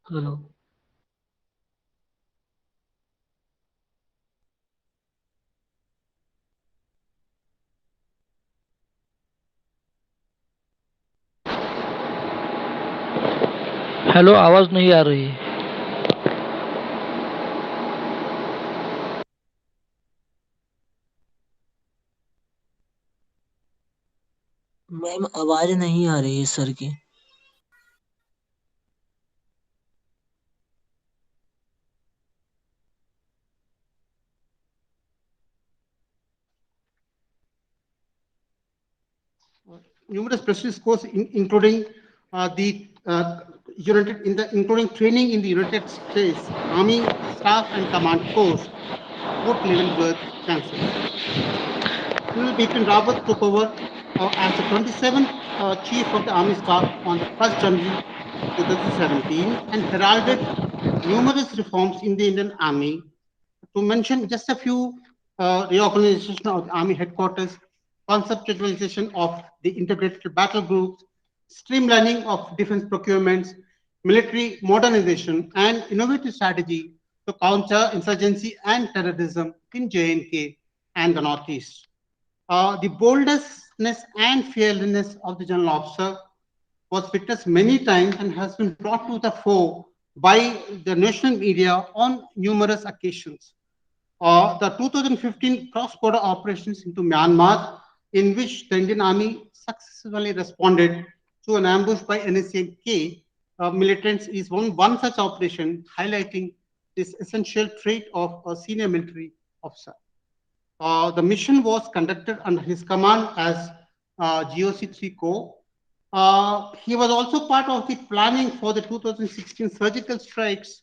Hello. Hello, आवाज नहीं आ रही। मैम आवाज नहीं आ रही है सर की। Numerous prestigious courses, including the including training in the United States Army Staff and Command Course, Fort Leavenworth, Kansas. General Bipin Rawat took over as the 27th Chief of the Army Staff on the 1st January 2017 and heralded numerous reforms in the Indian Army. To mention just a few, reorganization of the Army headquarters, conceptualization of the integrated battle groups, streamlining of defense procurements, military modernization, and innovative strategy to counter insurgency and terrorism in JNK and the Northeast. The boldness and fearlessness of the general officer was witnessed many times and has been brought to the fore by the national media on numerous occasions. The 2015 cross-border operations into Myanmar, in which the Indian Army successfully responded to an ambush by NSAK militants, is one such operation highlighting this essential trait of a senior military officer. The mission was conducted under his command as GOC 3 Co. He was also part of the planning for the 2016 surgical strikes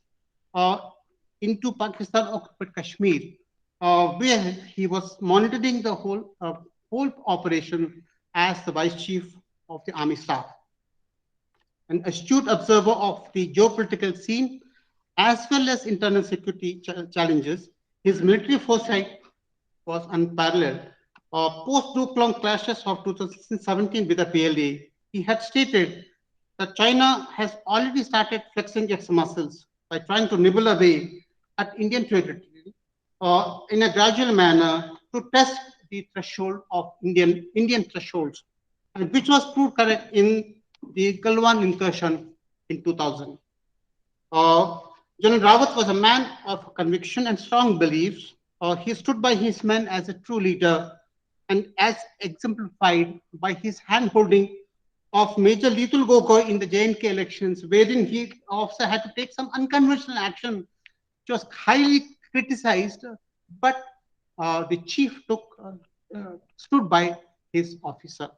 uh, into Pakistan occupied Kashmir, where he was monitoring the whole operation as the vice chief of the army staff. An astute observer of the geopolitical scene as well as internal security challenges, his military foresight was unparalleled. Post-Duklong clashes of 2017 with the PLA, he had stated that China has already started flexing its muscles by trying to nibble away at Indian territory in a gradual manner to test the threshold of Indian thresholds, and which was proved correct in the Galwan incursion in 2000. Uh, General Rawat was a man of conviction and strong beliefs. He stood by his men as a true leader and as exemplified by his hand-holding of Major Litul Gogoi in the JNK elections, wherein he also had to take some unconventional action, which was highly criticized, but the chief stood by his officer.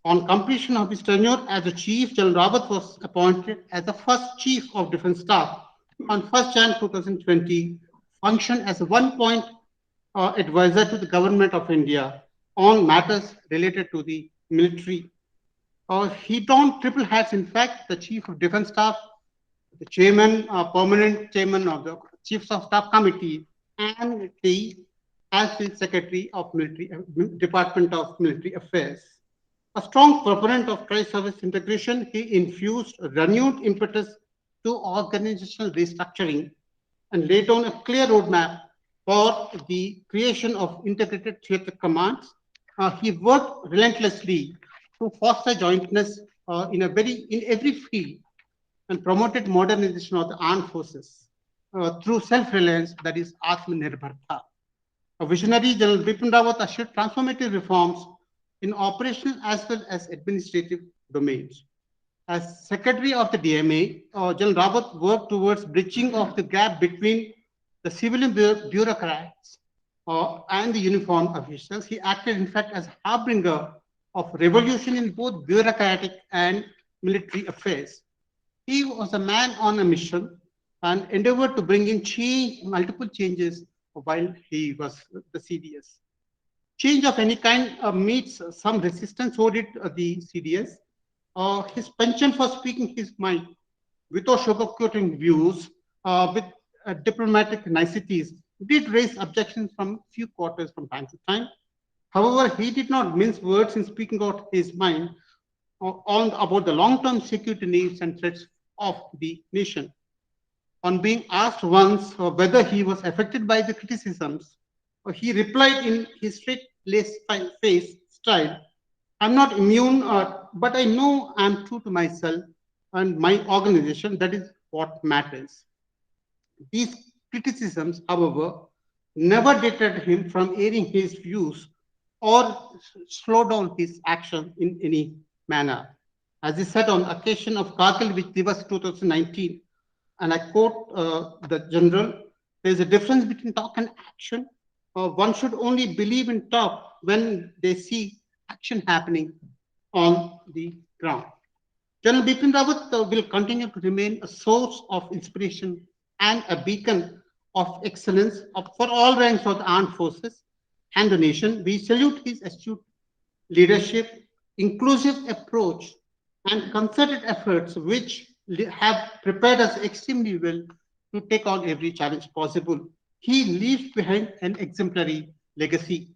On completion of his tenure as a chief, General Rawat was appointed as the first chief of defense staff on 1st Jan 2020, functioned as a one-point advisor to the government of India on matters related to the military. He donned triple hats, in fact, the chief of defense staff, the chairman, permanent chairman of the chiefs of staff committee, and the as the secretary of military department of military affairs. A strong proponent of tri-service integration, he infused renewed impetus to organizational restructuring and laid down a clear roadmap for the creation of integrated theater commands. He worked relentlessly to foster jointness in every field and promoted modernization of the armed forces through self-reliance, that is Atmanirbharta. A visionary, General Bipin Rawat ushered transformative reforms in operational as well as administrative domains. As Secretary of the DMA, General Rawat worked towards bridging of the gap between the civilian bureaucrats and the uniformed officials. He acted, in fact, as harbinger of revolution in both bureaucratic and military affairs. He was a man on a mission and endeavored to bring in multiple changes while he was the CDS. Change of any kind meets some resistance owed it the CDS. His penchant for speaking his mind without sugarcoating views with diplomatic niceties did raise objections from few quarters from time to time. However, he did not mince words in speaking out his mind on about the long-term security needs and threats of the nation. On being asked once whether he was affected by the criticisms, he replied in his straight-laced face style, "I'm not immune, but I know I'm true to myself and my organization. That is what matters." These criticisms, however, never deterred him from airing his views or slow down his action in any manner. As he said on occasion of Kargil Vijay Divas 2019, and I quote the general, "There's a difference between talk and action. One should only believe in talk when they see action happening on the ground." General Bipin Rawat will continue to remain a source of inspiration and a beacon of excellence for all ranks of the armed forces and the nation. We salute his astute leadership, inclusive approach, and concerted efforts which have prepared us extremely well to take on every challenge possible. He leaves behind an exemplary legacy.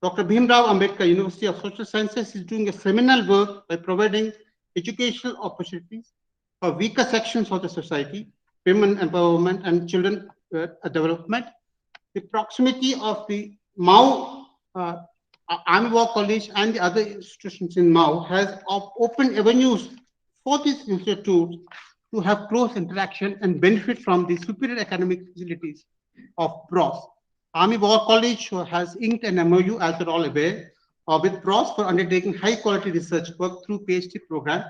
Dr. Bhimrao Ambedkar University of Social Sciences is doing a seminal work by providing educational opportunities for weaker sections of the society, women empowerment and children development. The proximity of the Mao Army War College and the other institutions in Mao has opened avenues for these institutes to have close interaction and benefit from the superior academic facilities of BROS. Army War College has inked an MOU, as you're all aware, with BROS for undertaking high quality research work through PhD program,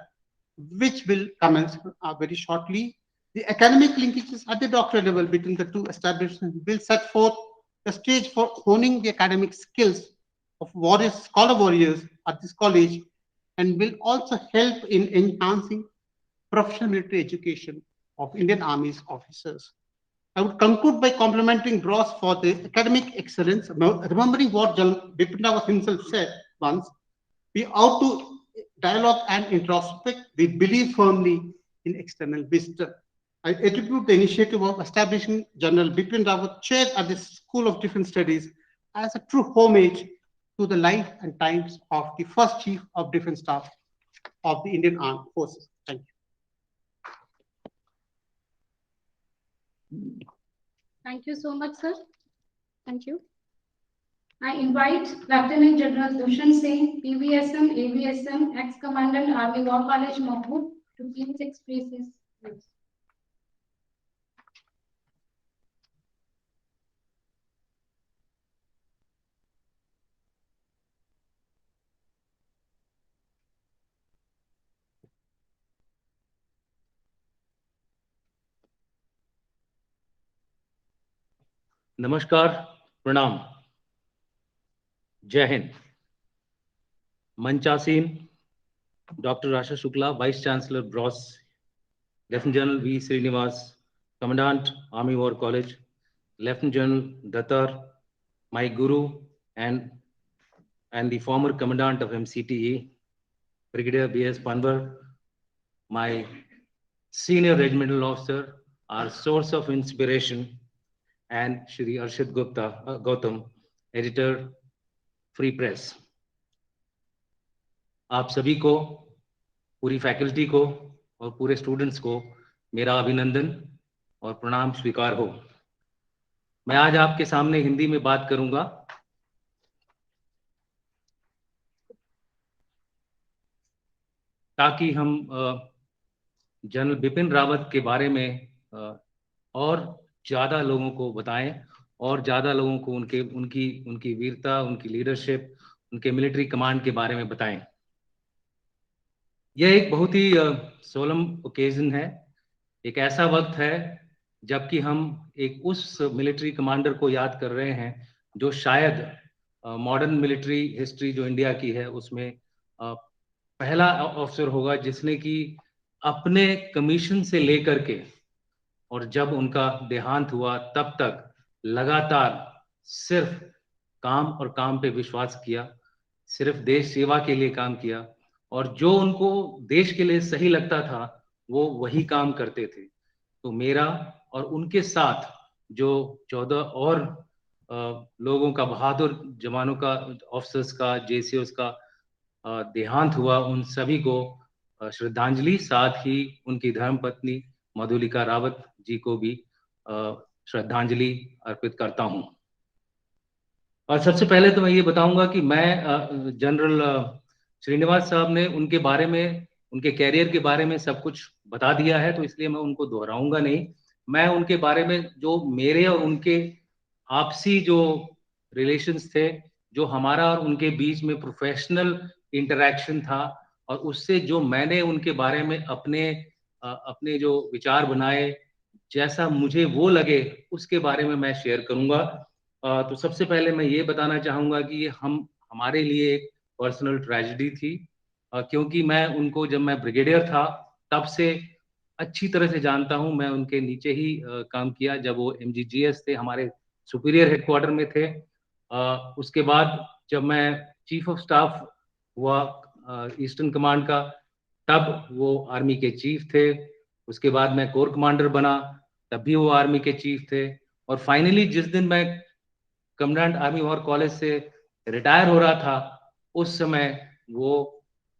which will commence very shortly. The academic linkages at the doctoral level between the two establishments will set forth the stage for honing the academic skills of warriors, scholar warriors at this college, and will also help in enhancing professional military education of Indian Army's officers. I would conclude by complimenting BROS for the academic excellence, remembering what General Bipin Rawat himself said once: "We ought to dialogue and introspect. We believe firmly in external wisdom." I attribute the initiative of establishing General Bipin Rawat chair at the School of Defence Studies as a true homage to the life and times of the first Chief of Defence Staff of the Indian Armed Forces. Thank you. Thank you so much, sir. Thank you. I invite Lieutenant General Dushan Singh, PVSM, AVSM, ex-commandant Army War College, Mahmood, to please express his views. नमस्कार, प्रणाम, जय हिंद। मंचासीन doctor Asha Shukla, vice chancellor ब्रॉस, lieutenant general V Srinivas, commandant army war college, lieutenant general Dattar, my guru and the former commandant of MCTE, Brigadier B.S. Panwar, my senior regimental officer, our source of inspiration, and Shri Arshad Gautam, editor, Free Press. आप सभी को, पूरी faculty को और पूरे students को मेरा अभिनंदन और प्रणाम स्वीकार हो। मैं आज आपके सामने हिंदी में बात करूंगा। ताकि हम जनरल बिपिन रावत के बारे में और ज़्यादा लोगों को बताएं और ज़्यादा लोगों को उनकी वीरता, उनकी लीडरशिप, उनके मिलिट्री कमांड के बारे में बताएं। यह एक बहुत ही सोलम ओकेजन है, एक ऐसा वक्त है जबकि हम एक उस मिलिट्री कमांडर को याद कर रहे हैं जो शायद मॉडर्न मिलिट्री हिस्ट्री जो इंडिया की है उसमें पहला ऑफिसर होगा जिसने कि अपने कमीशन से लेकर के और जब उनका देहांत हुआ तब तक लगातार सिर्फ काम और काम पे विश्वास किया, सिर्फ देश सेवा के लिए काम किया और जो उनको देश के लिए सही लगता था वो वही काम करते थे। तो मेरा और उनके साथ जो 14 और लोगों का, बहादुर जवानों का, ऑफिसर्स का, जेसीओस का देहांत हुआ, उन सभी को श्रद्धांजलि, साथ ही उनकी धर्मपत्नी मधुलिका रावत जी को भी श्रद्धांजलि अर्पित करता हूं। और सबसे पहले तो मैं ये बताऊंगा कि मैं जनरल श्रीनिवास साहब ने उनके बारे में, उनके कैरियर के बारे में सब कुछ बता दिया है, तो इसलिए मैं उनको दोहराऊंगा नहीं। मैं उनके बारे में, जो मेरे और उनके आपसी जो रिलेशंस थे, जो हमारा और उनके बीच में प्रोफेशनल इंटरेक्शन था, और उससे जो मैंने उनके बारे में अपने जो विचार बनाए, जैसा मुझे वो लगे, उसके बारे में मैं शेयर करूंगा। तो सबसे पहले मैं ये बताना चाहूंगा कि ये हमारे लिए एक पर्सनल ट्रेजेडी थी, क्योंकि मैं उनको, जब मैं ब्रिगेडियर था तब से अच्छी तरह से जानता हूं। मैं उनके नीचे ही काम किया जब वो MGGS थे, हमारे सुपीरियर हेडक्वार्टर में थे। उसके बाद जब मैं चीफ ऑफ स्टाफ हुआ ईस्टर्न कमांड का, तब वो आर्मी के चीफ थे। उसके बाद मैं कोर कमांडर बना, तब भी वो आर्मी के चीफ थे। और फाइनली जिस दिन मैं कमांडेंट आर्मी वॉर कॉलेज से रिटायर हो रहा था, उस समय वो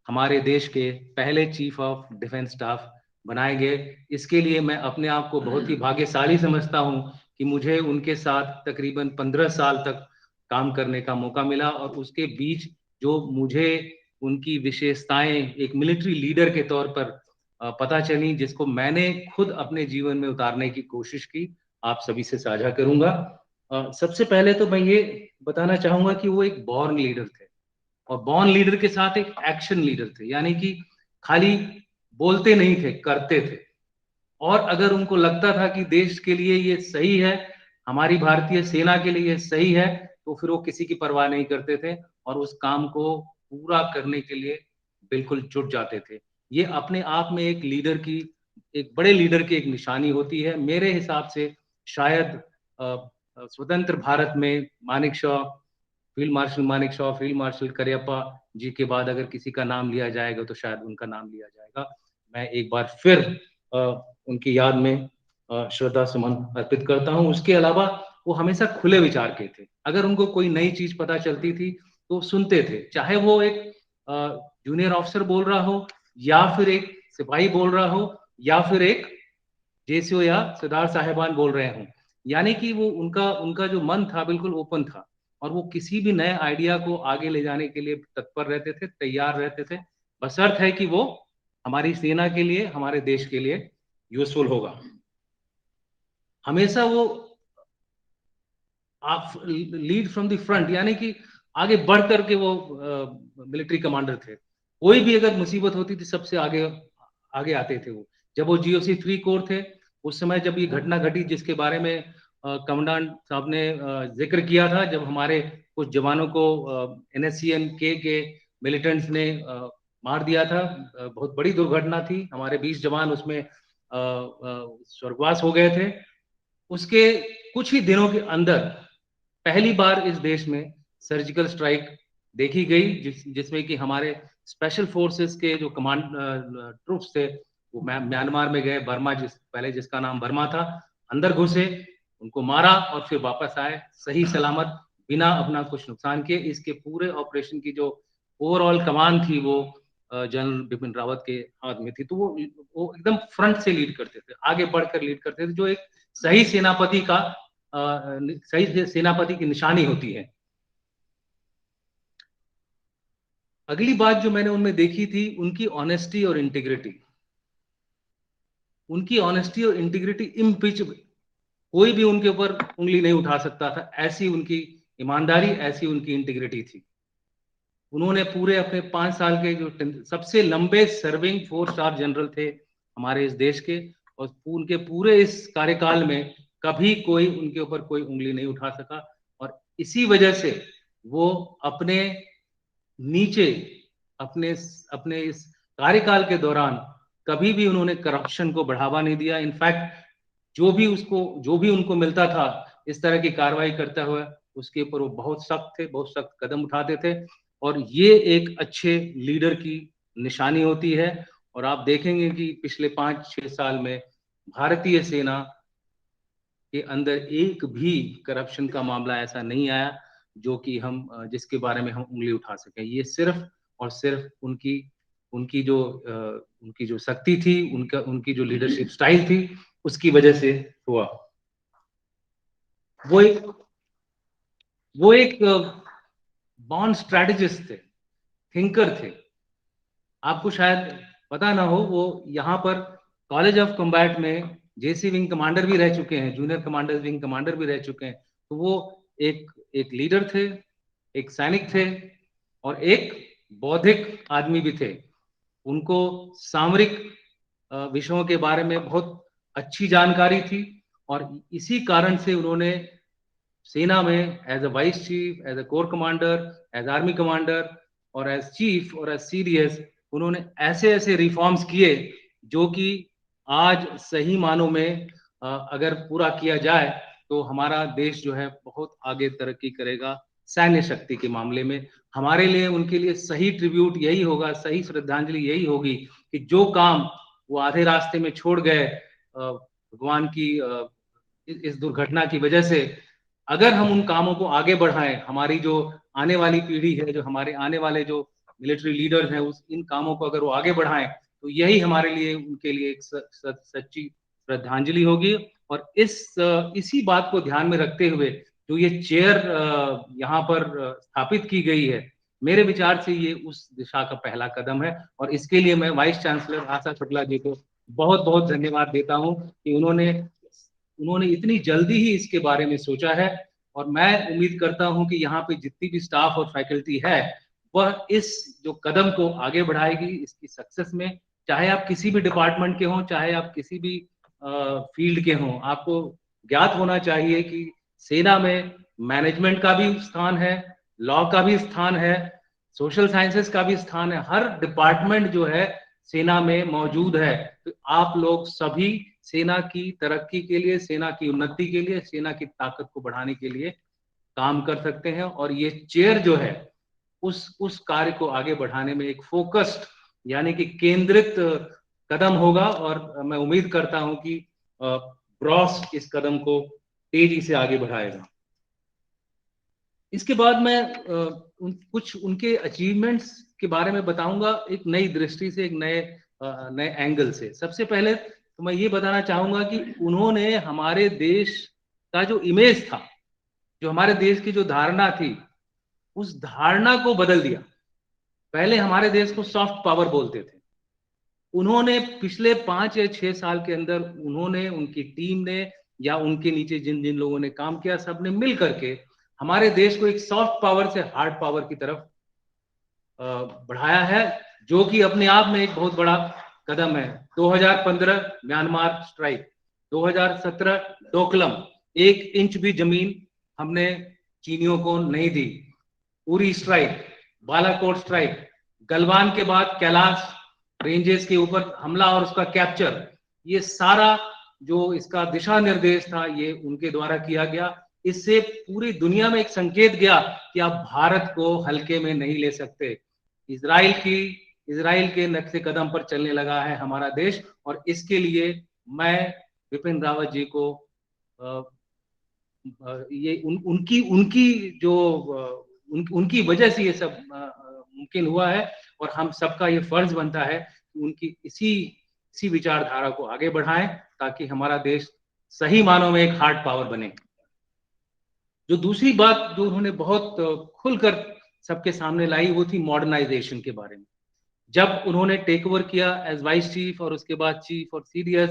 हमारे देश के पहले चीफ ऑफ डिफेंस स्टाफ बनाए गए। इसके लिए मैं अपने आप को बहुत ही भाग्यशाली समझता हूं कि मुझे उनके साथ तकरीबन 15 साल तक काम करने का मौका मिला, और उसके बीच जो मुझे उनकी विशेषताएं एक मिलिट्री लीडर के तौर पर पता चली, जिसको मैंने खुद अपने जीवन में उतारने की कोशिश की, आप सभी से साझा करूंगा। सबसे पहले तो मैं ये बताना चाहूंगा कि वो एक बॉर्न लीडर थे, और बॉर्न लीडर के साथ एक एक्शन लीडर थे, यानी कि खाली बोलते नहीं थे, करते थे। और अगर उनको लगता था कि देश के लिए ये सही है, हमारी भारतीय सेना के लिए ये सही है, तो फिर वो किसी की परवाह नहीं करते थे और उस काम को पूरा करने के लिए बिल्कुल जुट जाते थे। ये अपने आप में एक लीडर की, एक बड़े लीडर की एक निशानी होती है। मेरे हिसाब से शायद स्वतंत्र भारत में Manekshaw, field marshal Manekshaw, field marshal Cariappa ji के बाद अगर किसी का नाम लिया जाएगा तो शायद उनका नाम लिया जाएगा। मैं एक बार फिर उनकी याद में श्रद्धा सुमन अर्पित करता हूं। उसके अलावा वो हमेशा खुले विचार के थे। अगर उनको कोई नई चीज पता चलती थी तो सुनते थे, चाहे वो एक जूनियर ऑफिसर बोल रहा हो, या फिर एक सिपाही बोल रहा हो, या फिर एक जेसीओ या सरदार साहेबान बोल रहे हों। यानी कि वो उनका जो मन था बिल्कुल ओपन था, और वो किसी भी नए आइडिया को आगे ले जाने के लिए तत्पर रहते थे, तैयार रहते थे, बशर्त है कि वो हमारी सेना के लिए, हमारे देश के लिए यूजफुल होगा। हमेशा वो आप लीड फ्रॉम द फ्रंट, यानी कि आगे बढ़ करके वो मिलिट्री कमांडर थे। कोई भी अगर मुसीबत होती थी सबसे आगे आगे आते थे वो। जब वो GOC 3 कोर थे, उस समय जब ये घटना घटी जिसके बारे में कमांडेंट साहब ने जिक्र किया था, जब हमारे कुछ जवानों को NSCN-K के मिलिटेंट्स ने मार दिया था, बहुत बड़ी दुर्घटना थी। हमारे 20 जवान उसमें स्वर्गवास हो गए थे। उसके कुछ ही दिनों के अंदर पहली बार इस देश में सर्जिकल स्ट्राइक देखी गई, जिसमें कि हमारे स्पेशल फोर्सेस के जो कमांड ट्रूप्स थे वो म्यांमार में गए, बर्मा पहले जिसका नाम बर्मा था, अंदर घुसे, उनको मारा और फिर वापस आए सही सलामत, बिना अपना कुछ नुकसान किए। इसके पूरे ऑपरेशन की जो ओवरऑल कमान थी वो जनरल बिपिन रावत के हाथ में थी। तो वो एकदम फ्रंट से लीड करते थे, आगे बढ़कर लीड करते थे, जो एक सही सेनापति का सही सेनापति की निशानी होती है। अगली बात जो मैंने उनमें देखी थी, उनकी ऑनेस्टी और इंटीग्रिटी। उनकी ऑनेस्टी और इंटीग्रिटी इम्पीचेबल, कोई भी उनके ऊपर उंगली नहीं उठा सकता था, ऐसी उनकी ईमानदारी, ऐसी उनकी इंटीग्रिटी थी। उन्होंने पूरे अपने 5 साल के जो सबसे लंबे सर्विंग 4 स्टार जनरल थे हमारे इस देश के, और उनके पूरे इस कार्यकाल में कभी कोई उनके ऊपर कोई उंगली नहीं उठा सका। और इसी वजह से वो अपने नीचे अपने अपने इस कार्यकाल के दौरान कभी भी उन्होंने करप्शन को बढ़ावा नहीं दिया। इनफैक्ट जो भी उनको मिलता था इस तरह की कार्रवाई करता हुआ, उसके ऊपर वो बहुत सख्त थे, बहुत सख्त कदम उठाते थे। और ये एक अच्छे लीडर की निशानी होती है। और आप देखेंगे कि पिछले 5-6 साल में भारतीय सेना के अंदर एक भी करप्शन का मामला ऐसा नहीं आया जो कि जिसके बारे में हम उंगली उठा सकें। ये सिर्फ और सिर्फ उनकी जो शक्ति थी, उनकी जो लीडरशिप स्टाइल थी, उसकी वजह से हुआ। वो एक बॉर्न स्ट्रैटेजिस्ट थे, थिंकर थे। आपको शायद पता ना हो, वो यहाँ पर कॉलेज ऑफ कम्बैट में जेसी विंग कमांडर भी रह चुके हैं, जूनियर कमांडर विंग कमांडर भी रह चुके हैं। तो वो एक लीडर थे, एक सैनिक थे और एक बौद्धिक आदमी भी थे। उनको सामरिक विषयों के बारे में बहुत अच्छी जानकारी थी और इसी कारण से उन्होंने सेना में as a vice chief, as a corps commander, as army commander और एज चीफ और एज सीडीएस उन्होंने ऐसे ऐसे रिफॉर्म्स किए जो कि आज सही मानों में अगर पूरा किया जाए तो हमारा देश जो है बहुत आगे तरक्की करेगा सैन्य शक्ति के मामले में। हमारे लिए, उनके लिए सही ट्रिब्यूट यही होगा, सही श्रद्धांजलि यही होगी कि जो काम वो आधे रास्ते में छोड़ गए भगवान की इस दुर्घटना की वजह से, अगर हम उन कामों को आगे बढ़ाएं, हमारी जो आने वाली पीढ़ी है, जो हमारे आने वाले जो मिलिट्री लीडर्स हैं, उस इन कामों को अगर वो आगे बढ़ाएं तो यही हमारे लिए, उनके लिए एक सच्ची श्रद्धांजलि होगी। और इसी बात को ध्यान में रखते हुए जो ये चेयर यहाँ पर स्थापित की गई है, मेरे विचार से ये उस दिशा का पहला कदम है और इसके लिए मैं वाइस चांसलर आशा शुक्ला जी को बहुत बहुत धन्यवाद देता हूँ कि उन्होंने इतनी जल्दी ही इसके बारे में सोचा है। और मैं उम्मीद करता हूं कि यहाँ पे जितनी भी स्टाफ और फैकल्टी है वह इस जो कदम को आगे बढ़ाएगी इसकी सक्सेस में। चाहे आप किसी भी डिपार्टमेंट के हों, चाहे आप किसी भी फील्ड के हों, आपको ज्ञात होना चाहिए कि सेना में मैनेजमेंट का भी स्थान है, लॉ का भी स्थान है, सोशल साइंसेस का भी स्थान है। हर डिपार्टमेंट जो है सेना में मौजूद है। तो आप लोग सभी सेना की तरक्की के लिए, सेना की उन्नति के लिए, सेना की ताकत को बढ़ाने के लिए काम कर सकते हैं और ये चेयर जो है उस कार्य को आगे बढ़ाने में एक फोकस्ड यानी कि केंद्रित कदम होगा। और मैं उम्मीद करता हूं कि ब्रॉस इस कदम को तेजी से आगे बढ़ाएगा। इसके बाद मैं कुछ उनके अचीवमेंट्स के बारे में बताऊंगा एक नई दृष्टि से, एक नए एंगल से। सबसे पहले तो मैं ये बताना चाहूंगा कि उन्होंने हमारे देश का जो इमेज था, जो हमारे देश की जो धारणा थी, उस धारणा को बदल दिया। पहले हमारे देश को सॉफ्ट पावर बोलते थे। उन्होंने पिछले 5 या 6 साल के अंदर उन्होंने, उनकी टीम ने या उनके नीचे जिन जिन लोगों ने काम किया, सबने मिल करके हमारे देश को एक सॉफ्ट पावर से हार्ड पावर की तरफ बढ़ाया है, जो कि अपने आप में एक बहुत बड़ा कदम है। 2015 म्यांमार स्ट्राइक, 2017 डोकलम, 1 इंच भी जमीन हमने चीनियों को नहीं दी। उरी स्ट्राइक, बालाकोट स्ट्राइक, गलवान के बाद कैलाश रेंजेस के ऊपर हमला और उसका कैप्चर, ये सारा जो इसका दिशा निर्देश था ये उनके द्वारा किया गया। इससे पूरी दुनिया में एक संकेत गया कि आप भारत को हल्के में नहीं ले सकते। इजराइल के नक्शे कदम पर चलने लगा है हमारा देश और इसके लिए मैं बिपिन रावत जी को ये उनकी वजह से ये सब मुमकिन हुआ है और हम सबका ये फर्ज बनता है कि उनकी इसी विचारधारा को आगे बढ़ाएं ताकि हमारा देश सही मानों में एक हार्ड पावर बने। जो दूसरी बात जो उन्होंने बहुत खुलकर सबके सामने लाई वो थी मॉडर्नाइजेशन के बारे में। जब उन्होंने टेक ओवर किया एज वाइस चीफ और उसके बाद चीफ और सीडीएस,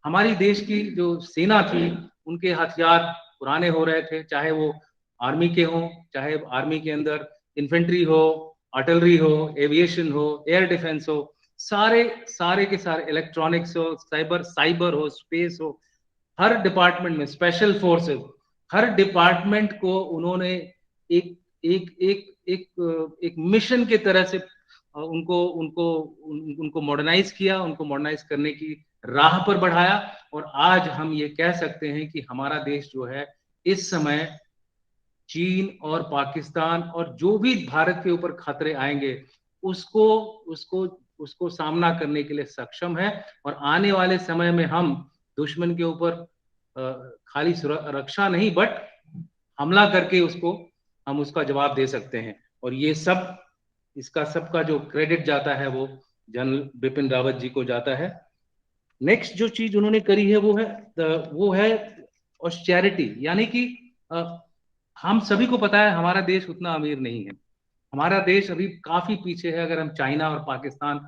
हमारी देश की जो सेना थी उनके हथियार पुराने हो रहे थे, चाहे वो आर्मी के हों, चाहे आर्मी के अंदर इन्फेंट्री हो, आर्टिलरी हो, एविएशन हो, एयर डिफेंस हो, सारे के सारे इलेक्ट्रॉनिक्स हो, साइबर हो, स्पेस हो, हर डिपार्टमेंट में स्पेशल फोर्सेस, हर डिपार्टमेंट को उन्होंने एक मिशन के तरह से उनको मॉडर्नाइज किया, उनको मॉडर्नाइज करने की राह पर बढ़ाया। और आज हम ये कह सकते हैं कि हमारा देश जो है इस समय चीन और पाकिस्तान और जो भी भारत के ऊपर खतरे आएंगे उसको सामना करने के लिए सक्षम है। और आने वाले समय में हम दुश्मन के ऊपर खाली रक्षा नहीं बट हमला करके हम उसका जवाब दे सकते हैं। और ये इसका सबका जो क्रेडिट जाता है वो जनरल बिपिन रावत जी को जाता है। नेक्स्ट जो चीज उन्होंने करी है वो है ऑस्टेरिटी, यानी कि हम सभी को पता है हमारा देश उतना अमीर नहीं है, हमारा देश अभी काफी पीछे है। अगर हम चाइना और पाकिस्तान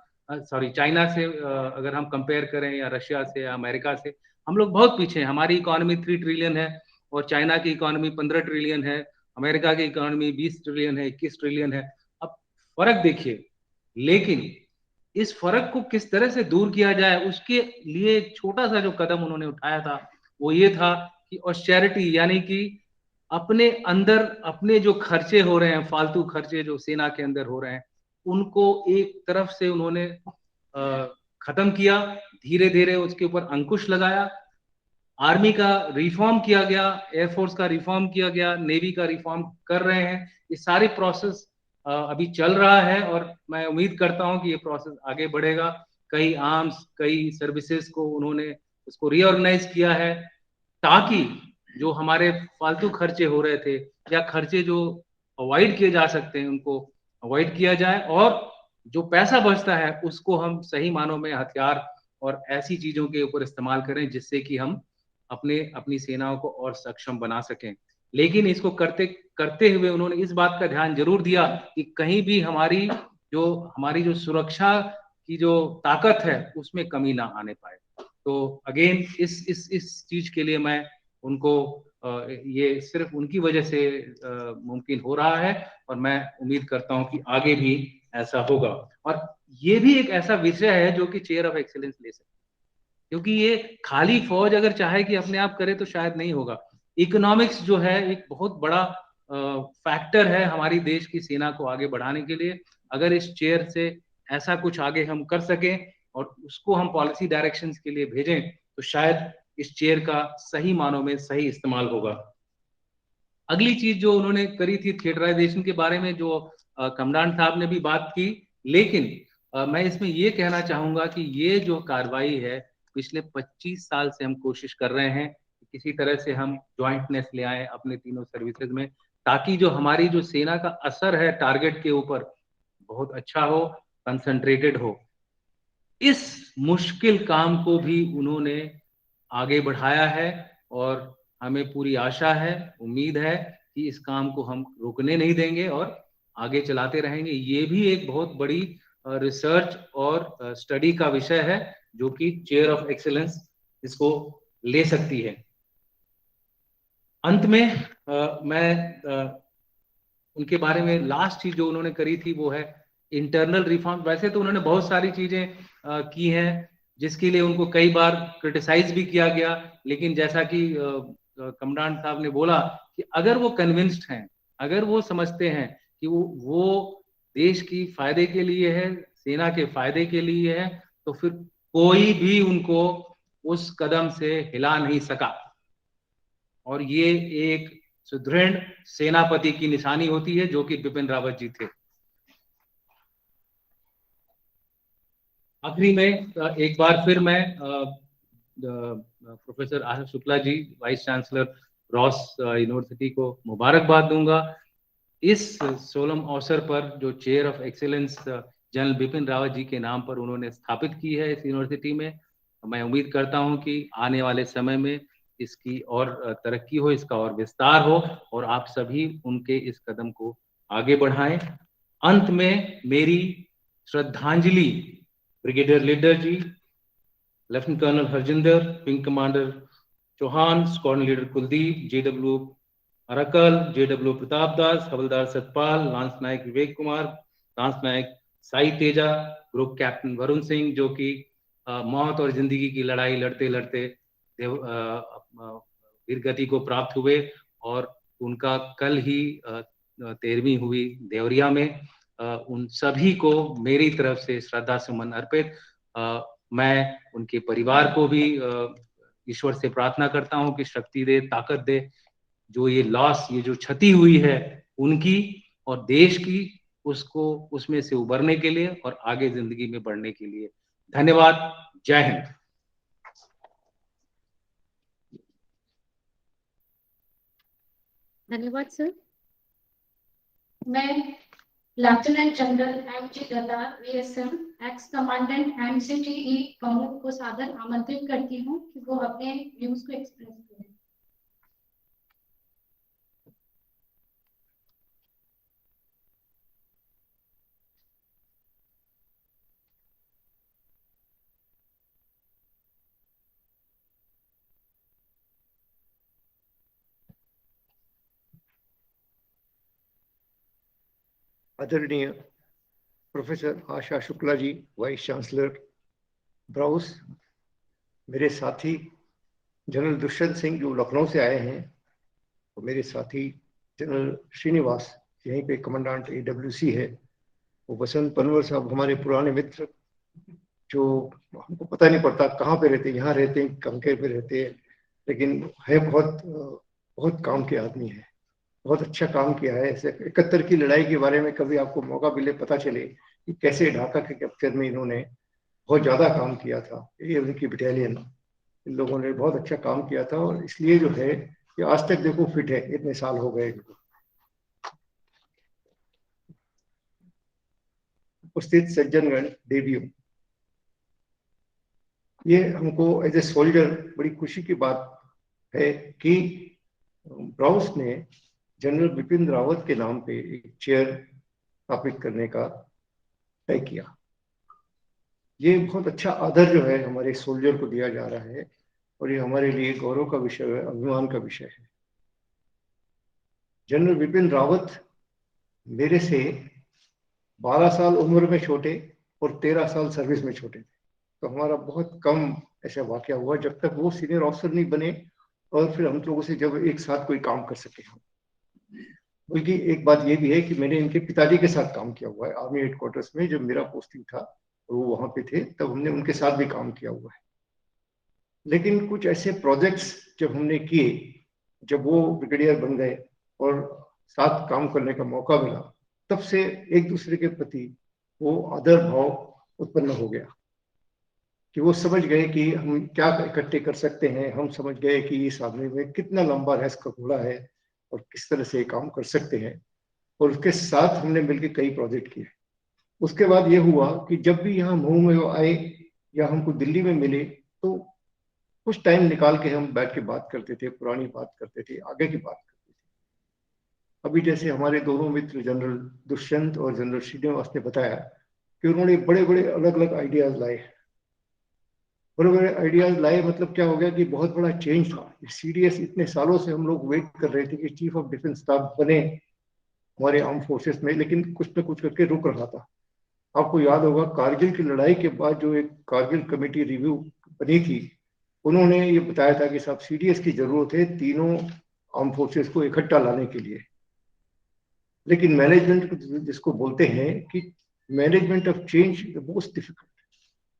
चाइना से अगर हम कंपेयर करें, या रशिया से या अमेरिका से, हम लोग बहुत पीछे हैं। हमारी इकोनॉमी 3 ट्रिलियन है और चाइना की इकोनॉमी 15 ट्रिलियन है, अमेरिका की इकोनॉमी 20 ट्रिलियन है, 21 ट्रिलियन है। अब फर्क देखिए, लेकिन इस फर्क को किस तरह से दूर किया जाए, उसके लिए एक छोटा सा जो कदम उन्होंने उठाया था वो ये था कि ऑस्टेरिटी, यानी कि अपने अंदर अपने जो खर्चे हो रहे हैं, फालतू खर्चे जो सेना के अंदर हो रहे हैं, उनको एक तरफ से उन्होंने खत्म किया, धीरे धीरे उसके ऊपर अंकुश लगाया। आर्मी का रिफॉर्म किया गया, एयरफोर्स का रिफॉर्म किया गया, नेवी का रिफॉर्म कर रहे हैं। ये सारी प्रोसेस अभी चल रहा है और मैं उम्मीद करता हूं कि ये प्रोसेस आगे बढ़ेगा। कई आर्म्स, कई सर्विसेज को उन्होंने उसको रीऑर्गेनाइज किया है, ताकि जो हमारे फालतू खर्चे हो रहे थे या खर्चे जो अवॉइड किए जा सकते हैं उनको अवॉइड किया जाए, और जो पैसा बचता है उसको हम सही मानों में हथियार और ऐसी चीजों के ऊपर इस्तेमाल करें जिससे कि हम अपनी सेनाओं को और सक्षम बना सकें। लेकिन इसको करते करते हुए उन्होंने इस बात का ध्यान जरूर दिया कि कहीं भी हमारी जो सुरक्षा की जो ताकत है उसमें कमी ना आने पाए। तो अगेन इस चीज के लिए मैं उनको ये सिर्फ उनकी वजह से मुमकिन हो रहा है, और मैं उम्मीद करता हूं कि आगे भी ऐसा होगा। और ये भी एक ऐसा विषय है जो कि चेयर ऑफ एक्सीलेंस ले सकते, क्योंकि ये खाली फौज अगर चाहे कि अपने आप करे तो शायद नहीं होगा। इकोनॉमिक्स जो है एक बहुत बड़ा फैक्टर है हमारी देश की सेना को आगे बढ़ाने के लिए। अगर इस चेयर से ऐसा कुछ आगे हम कर सकें और उसको हम पॉलिसी डायरेक्शंस के लिए भेजें, तो शायद इस चेयर का सही मानों में सही इस्तेमाल होगा। अगली चीज जो उन्होंने करी थी थिएटराइजेशन के बारे में, जो कमरान साहब ने भी बात की, लेकिन मैं इसमें ये कहना चाहूंगा कि ये जो कार्रवाई है पिछले 25 साल से हम कोशिश कर रहे हैं कि किसी तरह से हम ज्वाइंटनेस ले आए अपने तीनों सर्विसेज में, ताकि जो हमारी जो सेना का असर है टारगेट के ऊपर बहुत अच्छा हो, कंसंट्रेटेड हो। इस मुश्किल काम को भी उन्होंने आगे बढ़ाया है और हमें पूरी आशा है, उम्मीद है कि इस काम को हम रुकने नहीं देंगे और आगे चलाते रहेंगे। ये भी एक बहुत बड़ी रिसर्च और स्टडी का विषय है जो कि चेयर ऑफ एक्सीलेंस इसको ले सकती है। अंत में मैं उनके बारे में लास्ट चीज जो उन्होंने करी थी वो है इंटरनल रिफॉर्म। वैसे तो उन्होंने बहुत सारी चीजें की हैं जिसके लिए उनको कई बार क्रिटिसाइज भी किया गया, लेकिन जैसा कि कमांडेंट साहब ने बोला कि अगर वो कन्विंस्ड हैं, अगर वो समझते हैं कि वो देश की फायदे के लिए है, सेना के फायदे के लिए है, तो फिर कोई भी उनको उस कदम से हिला नहीं सका। और ये एक सुदृढ़ सेनापति की निशानी होती है जो कि बिपिन रावत जी थे। आखिरी में एक बार फिर मैं professor Asha Shukla ji, vice chancellor रॉस यूनिवर्सिटी को मुबारकबाद दूंगा इस सोलम अवसर पर जो chair of excellence general Bipin Rawat ji के नाम पर उन्होंने स्थापित की है इस यूनिवर्सिटी में। मैं उम्मीद करता हूं कि आने वाले समय में इसकी और तरक्की हो, इसका और विस्तार हो, और आप सभी उनके इस कदम को आगे बढ़ाएं। अंत में मेरी श्रद्धांजलि brigadier Lidder ji, lieutenant colonel Harjinder, wing commander Chauhan, squadron leader Kuldeep, JW Arakal, JW Pratap Das, हवलदार Satpal, lance Naik Vivek Kumar, lance Naik Sai Teja, group captain Varun Singh जो कि मौत और जिंदगी की लड़ाई लड़ते लड़ते वीरगति को प्राप्त हुए, और उनका कल ही 13वीं हुई देवरिया में। उन सभी को मेरी तरफ से श्रद्धा सुमन अर्पित। मैं उनके परिवार को भी ईश्वर से प्रार्थना करता हूं कि शक्ति दे, ताकत दे, जो ये लॉस, ये जो क्षति हुई है उनकी और देश की, उसको उसमें से उबरने के लिए और आगे जिंदगी में बढ़ने के लिए। धन्यवाद। जय हिंद। धन्यवाद सर। मैं lieutenant general M.G. Gaddar VSM ex commandant MCTE Mahmood को सादर आमंत्रित करती हूँ कि वो अपने व्यूज को एक्सप्रेस करें। आदरणीय professor Asha Shukla ji, vice chancellor browse, मेरे साथी जनरल दुष्यंत सिंह जो लखनऊ से आए हैं, और मेरे साथी जनरल श्रीनिवास यहीं पे कमांडेंट AWC है, वो बसंत पनवर साहब हमारे पुराने मित्र जो हमको पता नहीं पड़ता कहाँ पे रहते हैं, यहाँ रहते हैं, कंके पे रहते हैं, लेकिन है बहुत काम के आदमी है, बहुत अच्छा काम किया है। ऐसे 71 की लड़ाई के बारे में कभी आपको मौका मिले, पता चले कि कैसे ढाका के कैप्चर में इन्होंने बहुत ज्यादा काम किया था। ये उनकी बटालियन, इन लोगों ने बहुत अच्छा काम किया था, और इसलिए जो है कि आज तक देखो फिट है, इतने साल हो गए इनको। उपस्थित सज्जनगण, देवियों, ये हमको एज ए सोल्जर बड़ी खुशी की बात है कि ब्राउस ने जनरल बिपिन रावत के नाम पे एक चेयर स्थापित करने का तय किया। ये बहुत अच्छा आदर जो है हमारे सोल्जर को दिया जा रहा है, और ये हमारे लिए गौरव का विषय है, अभिमान का विषय है। जनरल बिपिन रावत मेरे से 12 साल उम्र में छोटे और 13 साल सर्विस में छोटे थे, तो हमारा बहुत कम ऐसा वाकया हुआ जब तक वो सीनियर ऑफिसर नहीं बने और फिर हम लोगों से जब एक साथ कोई काम कर सके हम। बल्कि एक बात ये भी है कि मैंने इनके पिताजी के साथ काम किया हुआ है आर्मी हेडक्वार्टर्स में, जब मेरा पोस्टिंग था और वो वहां पे थे, तब हमने उनके साथ भी काम किया हुआ है। लेकिन कुछ ऐसे प्रोजेक्ट्स जब हमने किए, जब वो ब्रिगेडियर बन गए और साथ काम करने का मौका मिला, तब से एक दूसरे के प्रति वो आदर भाव उत्पन्न हो गया कि वो समझ गए कि हम क्या इकट्ठे कर सकते हैं। हम समझ गए कि इस आदमी में कितना लंबा रैस का घोड़ा है और किस तरह से काम कर सकते हैं, और उसके साथ हमने मिलकर कई प्रोजेक्ट किए। उसके बाद ये हुआ कि जब भी यहाँ मऊ में वो आए या हमको दिल्ली में मिले, तो कुछ टाइम निकाल के हम बैठ के बात करते थे, पुरानी बात करते थे, आगे की बात करते थे। अभी जैसे हमारे दोनों मित्र जनरल दुष्यंत और जनरल श्रीनिवास ने बताया कि उन्होंने बड़े बड़े अलग अलग आइडियाज लाए। बड़े बड़े आइडियाज लाए मतलब क्या हो गया कि बहुत बड़ा चेंज था। CDS इतने सालों से हम लोग वेट कर रहे थे कि चीफ ऑफ डिफेंस स्टाफ बने हमारे आर्म फोर्सेस में, लेकिन कुछ न कुछ करके रुक रहा था। आपको याद होगा कारगिल की लड़ाई के बाद जो एक कारगिल कमेटी रिव्यू बनी थी, उन्होंने ये बताया था कि साहब CDS की जरूरत है तीनों आर्म फोर्सेस को इकट्ठा लाने के लिए। लेकिन मैनेजमेंट जिसको बोलते हैं कि management of change most difficult.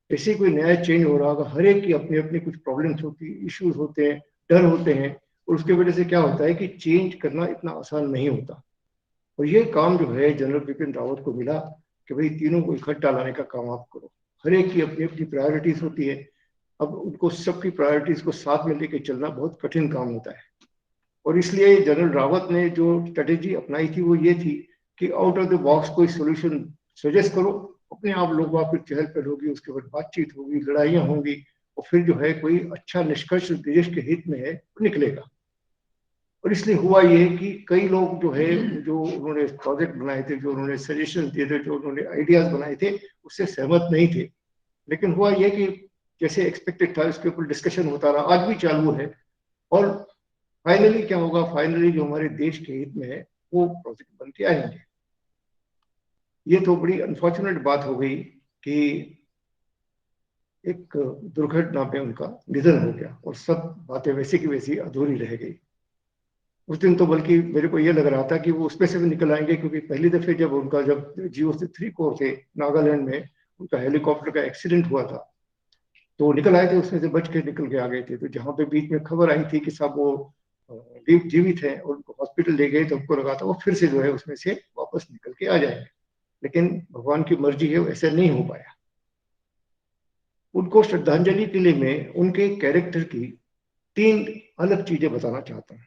जैसे कोई नया चेंज हो रहा होगा, हर एक की अपनी अपनी कुछ प्रॉब्लम्स होती, इश्यूज होते हैं, डर होते हैं, और उसके वजह से क्या होता है कि चेंज करना इतना आसान नहीं होता। और ये काम जो है जनरल बिपिन रावत को मिला कि भाई तीनों को इकट्ठा लाने का काम आप करो। हर एक की अपनी अपनी प्रायोरिटीज होती है, अब उनको सबकी प्रायोरिटीज को साथ में लेके चलना बहुत कठिन काम होता है। और इसलिए जनरल रावत ने जो स्ट्रेटेजी अपनाई थी वो ये थी कि आउट ऑफ द बॉक्स कोई सोल्यूशन सजेस्ट करो, अपने आप लोग फिर चहल पहल होगी, उसके बाद बातचीत होगी, लड़ाइयाँ होंगी, और फिर जो है कोई अच्छा निष्कर्ष देश के हित में है वो निकलेगा। और इसलिए हुआ ये कि कई लोग जो है, जो उन्होंने प्रोजेक्ट बनाए थे, जो उन्होंने सजेशन दिए थे, जो उन्होंने आइडियाज बनाए थे, उससे सहमत नहीं थे। लेकिन हुआ ये कि जैसे एक्सपेक्टेड था इसके ऊपर डिस्कशन होता रहा, आज भी चालू है, और फाइनली क्या होगा, फाइनली जो हमारे देश के हित में है वो प्रोजेक्ट बन के आएंगे। ये तो बड़ी अनफॉर्चुनेट बात हो गई कि एक दुर्घटना पे उनका निधन हो गया और सब बातें वैसी की वैसी अधूरी रह गई। उस दिन तो बल्कि मेरे को ये लग रहा था कि वो उसमें से भी निकल आएंगे, क्योंकि पहली दफे जब GOC-3 कोर थे नागालैंड में, उनका हेलीकॉप्टर का एक्सीडेंट हुआ था, तो वो निकल आए थे, उसमें से बच के निकल के आ गए थे। तो जहाँ पे बीच में खबर आई थी कि साहब वो जीवित हैं और उनको हॉस्पिटल ले गए, तो हमको लगा था वो फिर से जो है उसमें से वापस निकल के आ जाएंगे, लेकिन भगवान की मर्जी है, ऐसा नहीं हो पाया। उनको श्रद्धांजलि के लिए मैं उनके कैरेक्टर की 3 अलग चीजें बताना चाहता हूँ।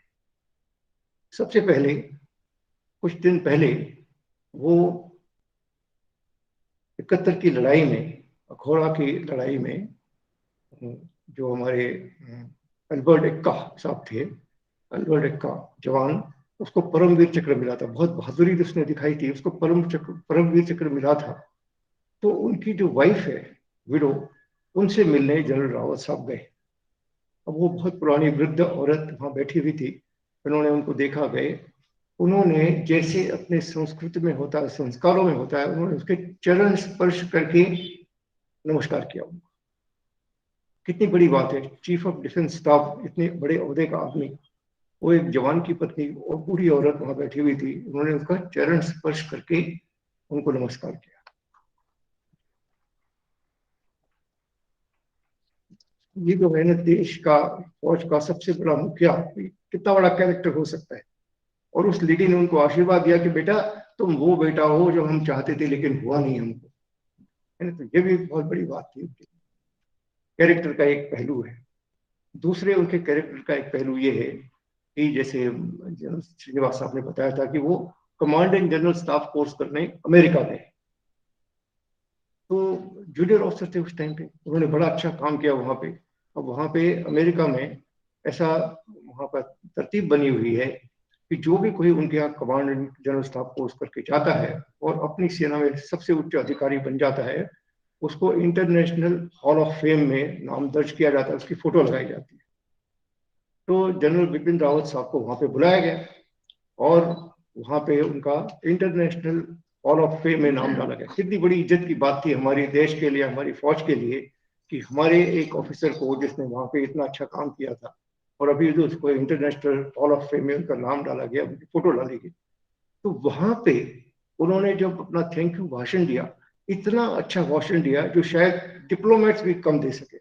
सबसे पहले, कुछ दिन पहले वो 71 की लड़ाई में, अखौरा की लड़ाई में, जो हमारे अल्बर्ट एक्का साहब थे, अल्बर्ट एक्का जवान, उसको परमवीर चक्र मिला था। बहुत बहादुरी उसने दिखाई थी, उसको परमवीर चक्र मिला था। तो उनकी जो वाइफ है, विडो, उनसे मिलने जनरल रावत साहब गए। अब वो बहुत पुरानी वृद्ध औरत वहां बैठी हुई थी। उन्होंने उनको देखा, गए, उन्होंने जैसे अपने संस्कृति में होता है, संस्कारों में होता है, उन्होंने उसके चरण स्पर्श करके नमस्कार किया उनको। कितनी बड़ी बात है, चीफ ऑफ डिफेंस स्टाफ, इतने बड़े ओहदे का आदमी, वो एक जवान की पत्नी और बूढ़ी औरत वहां बैठी हुई थी, उन्होंने उसका चरण स्पर्श करके उनको नमस्कार किया। ये जो है ना, देश का, फौज का सबसे बड़ा मुखिया, कितना बड़ा कैरेक्टर हो सकता है। और उस लेडी ने उनको आशीर्वाद दिया कि बेटा तुम वो बेटा हो जो हम चाहते थे लेकिन हुआ नहीं हमको, है ना। तो ये भी बहुत बड़ी बात थी। उनके कैरेक्टर का एक पहलू है। दूसरे उनके कैरेक्टर का एक पहलू ये है कि जैसे श्रीनिवास साहब ने बताया था कि वो कमांडिंग जनरल स्टाफ कोर्स करने अमेरिका गए। तो जूनियर ऑफिसर थे उस टाइम पे, उन्होंने बड़ा अच्छा काम किया वहां पे। अब वहां पे अमेरिका में ऐसा वहां पर तरतीब बनी हुई है कि जो भी कोई उनके यहाँ कमांडिंग जनरल स्टाफ कोर्स करके जाता है और अपनी सेना में सबसे उच्च अधिकारी बन जाता है, उसको इंटरनेशनल हॉल ऑफ फेम में नाम दर्ज किया जाता है, उसकी फोटो लगाई जाती है। तो जनरल बिपिन रावत साहब को वहां पे बुलाया गया और वहां पे उनका इंटरनेशनल हॉल ऑफ फेम में नाम डाला गया। कितनी बड़ी इज्जत की बात थी हमारे देश के लिए, हमारी फौज के लिए, कि हमारे एक ऑफिसर को जिसने वहां पे इतना अच्छा काम किया था और अभी जो उसको इंटरनेशनल हॉल ऑफ फेम में उनका नाम डाला गया, उनकी फोटो डाली गई। तो वहां पे उन्होंने जब अपना थैंक यू भाषण दिया, इतना अच्छा भाषण दिया जो शायद डिप्लोमेट्स भी कम दे सके।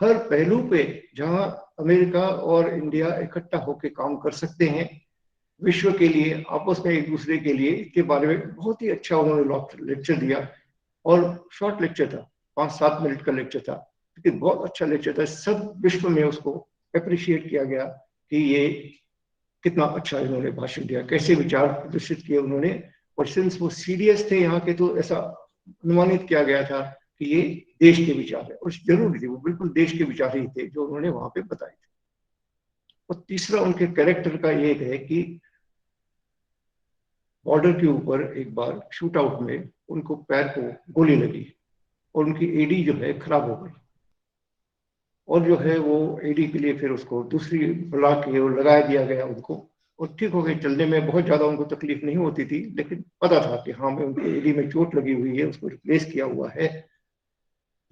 हर पहलू पे जहां अमेरिका और इंडिया इकट्ठा होकर काम कर सकते हैं विश्व के लिए, आपस में एक दूसरे के लिए, इसके बारे में बहुत ही अच्छा उन्होंने लेक्चर दिया। और शॉर्ट लेक्चर था, 5-7 मिनट का लेक्चर था, लेकिन बहुत अच्छा लेक्चर था। सब विश्व में उसको अप्रिशिएट किया गया कि ये कितना अच्छा इन्होंने भाषण दिया, कैसे विचार प्रदर्शित किए उन्होंने। और सिंस वो सीरियस थे यहाँ के, तो ऐसा अनुमानित किया गया था कि ये देश के विचार है, और जरूरी थे, वो बिल्कुल देश के विचार ही थे जो उन्होंने वहां पे बताए थे। और तीसरा उनके कैरेक्टर का ये है कि बॉर्डर के ऊपर एक बार शूट आउट में उनको पैर को गोली लगी और उनकी एडी जो है खराब हो गई। और जो है वो एडी के लिए फिर उसको दूसरी बुला के और लगा दिया गया उनको, और ठीक हो गई। चलने में बहुत ज्यादा उनको तकलीफ नहीं होती थी, लेकिन पता था कि हाँ मैं उनकी एडी में चोट लगी हुई है, उसको रिप्लेस किया हुआ है।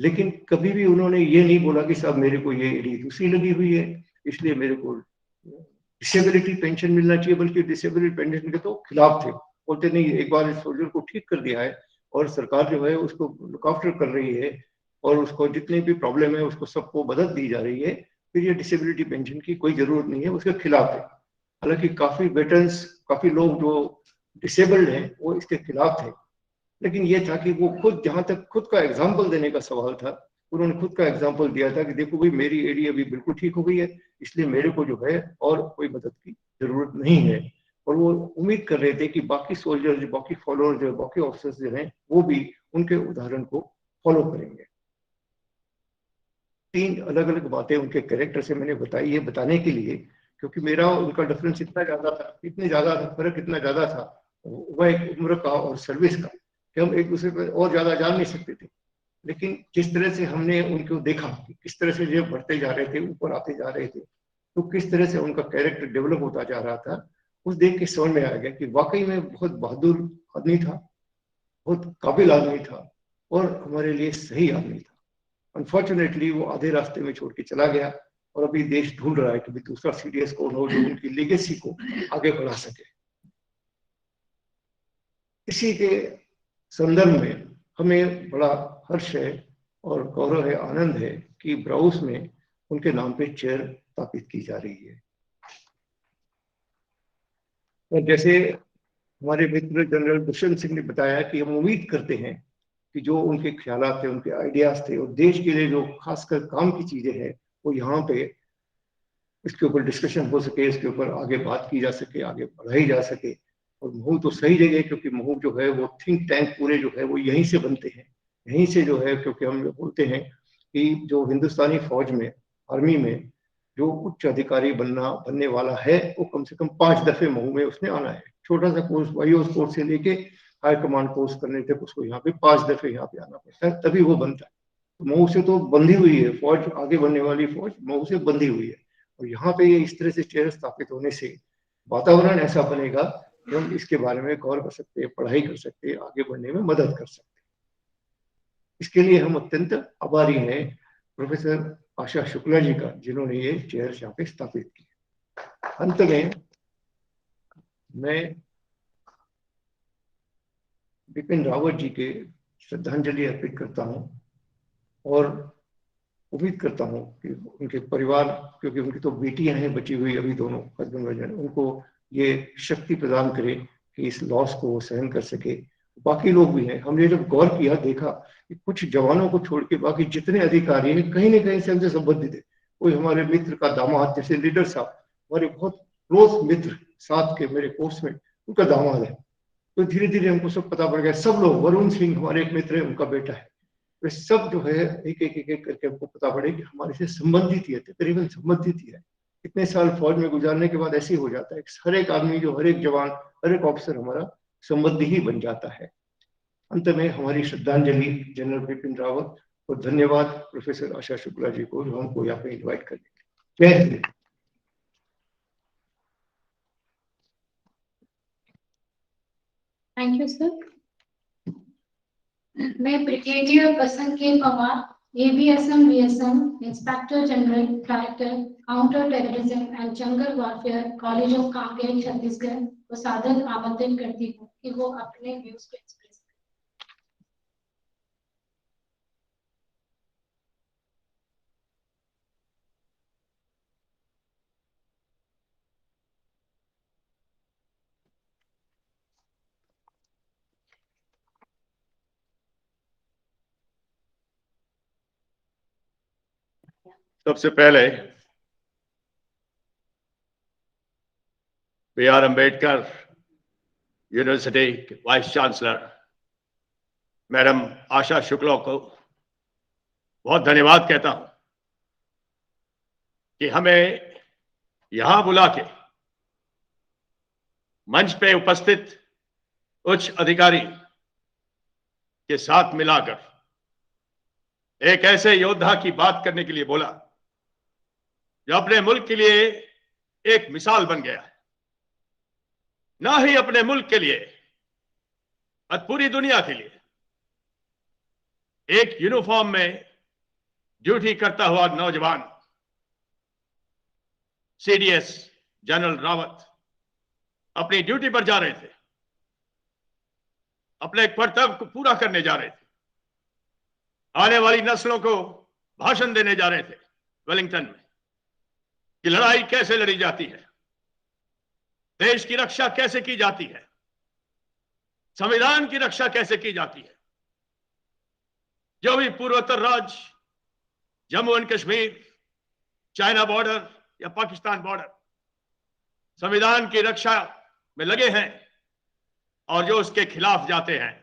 लेकिन कभी भी उन्होंने ये नहीं बोला कि साहब मेरे को ये एडी दूसरी लगी हुई है इसलिए मेरे को डिसेबिलिटी पेंशन मिलना चाहिए, बल्कि डिसेबिलिटी पेंशन के तो खिलाफ थे। बोलते नहीं, एक बार इस सोल्जर को ठीक कर दिया है और सरकार जो है उसको लुक आफ्टर कर रही है और उसको जितनी भी प्रॉब्लम है उसको सबको मदद दी जा रही है, फिर ये डिसेबिलिटी पेंशन की कोई जरूरत नहीं है, उसके खिलाफ है। हालांकि काफी वेटरन्स, काफी लोग जो डिसेबल्ड हैं वो इसके खिलाफ थे, लेकिन ये था कि वो खुद, जहां तक खुद का एग्जाम्पल देने का सवाल था, उन्होंने खुद का एग्जाम्पल दिया था कि देखो भाई मेरी एडी अभी बिल्कुल ठीक हो गई है, इसलिए मेरे को जो है और कोई मदद की जरूरत नहीं है। और वो उम्मीद कर रहे थे कि बाकी सोल्जर, बाकी फॉलोअर जो, बाकी ऑफिसर्स जो हैं, वो भी उनके उदाहरण को फॉलो करेंगे। 3 अलग अलग बातें उनके कैरेक्टर से मैंने बताई है बताने के लिए, क्योंकि मेरा उनका डिफरेंस इतना ज्यादा था, फर्क इतना ज्यादा था, वह एक उम्र का और सर्विस का, कि हम एक दूसरे पर और ज्यादा जान नहीं सकते थे। लेकिन जिस तरह से हमने उनको देखा कि किस तरह से जो बढ़ते जा रहे थे, ऊपर आते जा रहे थे, तो किस तरह से उनका कैरेक्टर डेवलप होता जा रहा था, उस देख के समझ में आ गया कि वाकई में बहुत बहादुर आदमी था, बहुत काबिल आदमी था और हमारे लिए सही आदमी था। अनफॉर्चुनेटली वो आधे रास्ते में छोड़ के चला गया और अभी देश ढूंढ रहा है कि भी दूसरा सीडीएस कौन हो जो उनकी लेगेसी को आगे बढ़ा सके। इसी के संदर्भ में हमें बड़ा हर्ष है और गौरव है, आनंद है कि ब्राउस में उनके नाम पे चेयर स्थापित की जा रही है। और जैसे हमारे मित्र जनरल दुष्यंत सिंह ने बताया कि हम उम्मीद करते हैं कि जो उनके ख्यालात थे, उनके आइडियाज थे और देश के लिए जो खासकर काम की चीजें हैं, वो यहाँ पे इसके ऊपर डिस्कशन हो सके, इसके ऊपर आगे बात की जा सके, आगे बढ़ाई जा सके। और महू तो सही जगह है, क्योंकि महू जो है वो थिंक टैंक पूरे जो है वो यहीं से बनते हैं, यहीं से जो है, क्योंकि हम बोलते हैं कि जो हिंदुस्तानी फौज में, आर्मी में जो उच्च अधिकारी बनने वाला है, वो कम से कम 5 दफे महू में उसने आना है। छोटा सा कोर्स, वाईओ कोर्स से लेके हाई कमांड कोर्स करने तक उसको यहाँ पे 5 दफे यहाँ पे आना पड़ता है, तभी वो बनता है। तो मऊ से तो बंधी हुई है फौज, आगे बढ़ने वाली फौज मऊ से बंधी हुई है। और यहाँ पे ये इस तरह से चेहरा स्थापित होने से वातावरण ऐसा बनेगा कि हम इसके बारे में गौर कर सकते हैं, पढ़ाई कर सकते हैं, आगे बढ़ने में मदद कर सकते हैं। इसके लिए हम अत्यंत आभारी हैं प्रोफेसर आशा शुक्ला जी का, जिन्होंने ये चेयर यहाँ पे स्थापित की। अंत में मैं बिपिन रावत जी के श्रद्धांजलि अर्पित करता हूँ और उम्मीद करता हूँ कि उनके परिवार, क्योंकि उनकी तो बेटियां हैं बची हुई अभी दोनों, हस्बैंड वाइफ, उनको ये शक्ति प्रदान करे कि इस लॉस को सहन कर सके। बाकी लोग भी हैं, हमने जब गौर किया देखा कि कुछ जवानों को छोड़ के बाकी जितने अधिकारी हैं कहीं ना कहीं से हमसे संबंधित है। कोई हमारे मित्र का दामाद, जैसे लीडर साहब हमारे बहुत क्लोज मित्र, साथ के मेरे कोर्स में उनका दामाद है। तो धीरे धीरे हमको सब पता पड़ गया। सब लोग, वरुण सिंह हमारे एक मित्र है, उनका बेटा है, वे सब जो है एक एक करके हमको पता पड़े कि हमारे से संबंधित ही है, तकरीबन संबंधित ही है। इतने साल फौज में गुजारने के बाद ऐसे ही हो जाता है, हर एक आदमी जो, हर एक जवान, हर एक ऑफिसर हमारा संबंधी ही बन जाता है। अंत में हमारी श्रद्धांजलि जनरल बिपिन रावत और धन्यवाद प्रोफेसर आशा शुक्ला जी को, जो हमको यहाँ पे इन्वाइट करने। जय हिंद। Thank you sir. मैं brigadier Basant K Pawar, ABSM VSM, inspector general, director counter terrorism and jungle warfare, college of Kanker, Chhattisgarh को सादर आमंत्रित करती हूँ कि वो अपने व्यूज को एक्सप्रेस करें। सबसे पहले B.R. अम्बेडकर यूनिवर्सिटी के vice chancellor madam Asha Shukla को बहुत धन्यवाद कहता हूं कि हमें यहां बुला के मंच पे उपस्थित उच्च अधिकारी के साथ मिलाकर एक ऐसे योद्धा की बात करने के लिए बोला जो अपने मुल्क के लिए एक मिसाल बन गया है। ना ही अपने मुल्क के लिए, पूरी दुनिया के लिए एक यूनिफॉर्म में ड्यूटी करता हुआ नौजवान CDS जनरल रावत अपनी ड्यूटी पर जा रहे थे, अपने कर्तव्य को पूरा करने जा रहे थे, आने वाली नस्लों को भाषण देने जा रहे थे वेलिंगटन में कि लड़ाई कैसे लड़ी जाती है, देश की रक्षा कैसे की जाती है, संविधान की रक्षा कैसे की जाती है। जो भी पूर्वोत्तर राज्य, Jammu and Kashmir, China border या पाकिस्तान बॉर्डर संविधान की रक्षा में लगे हैं और जो उसके खिलाफ जाते हैं,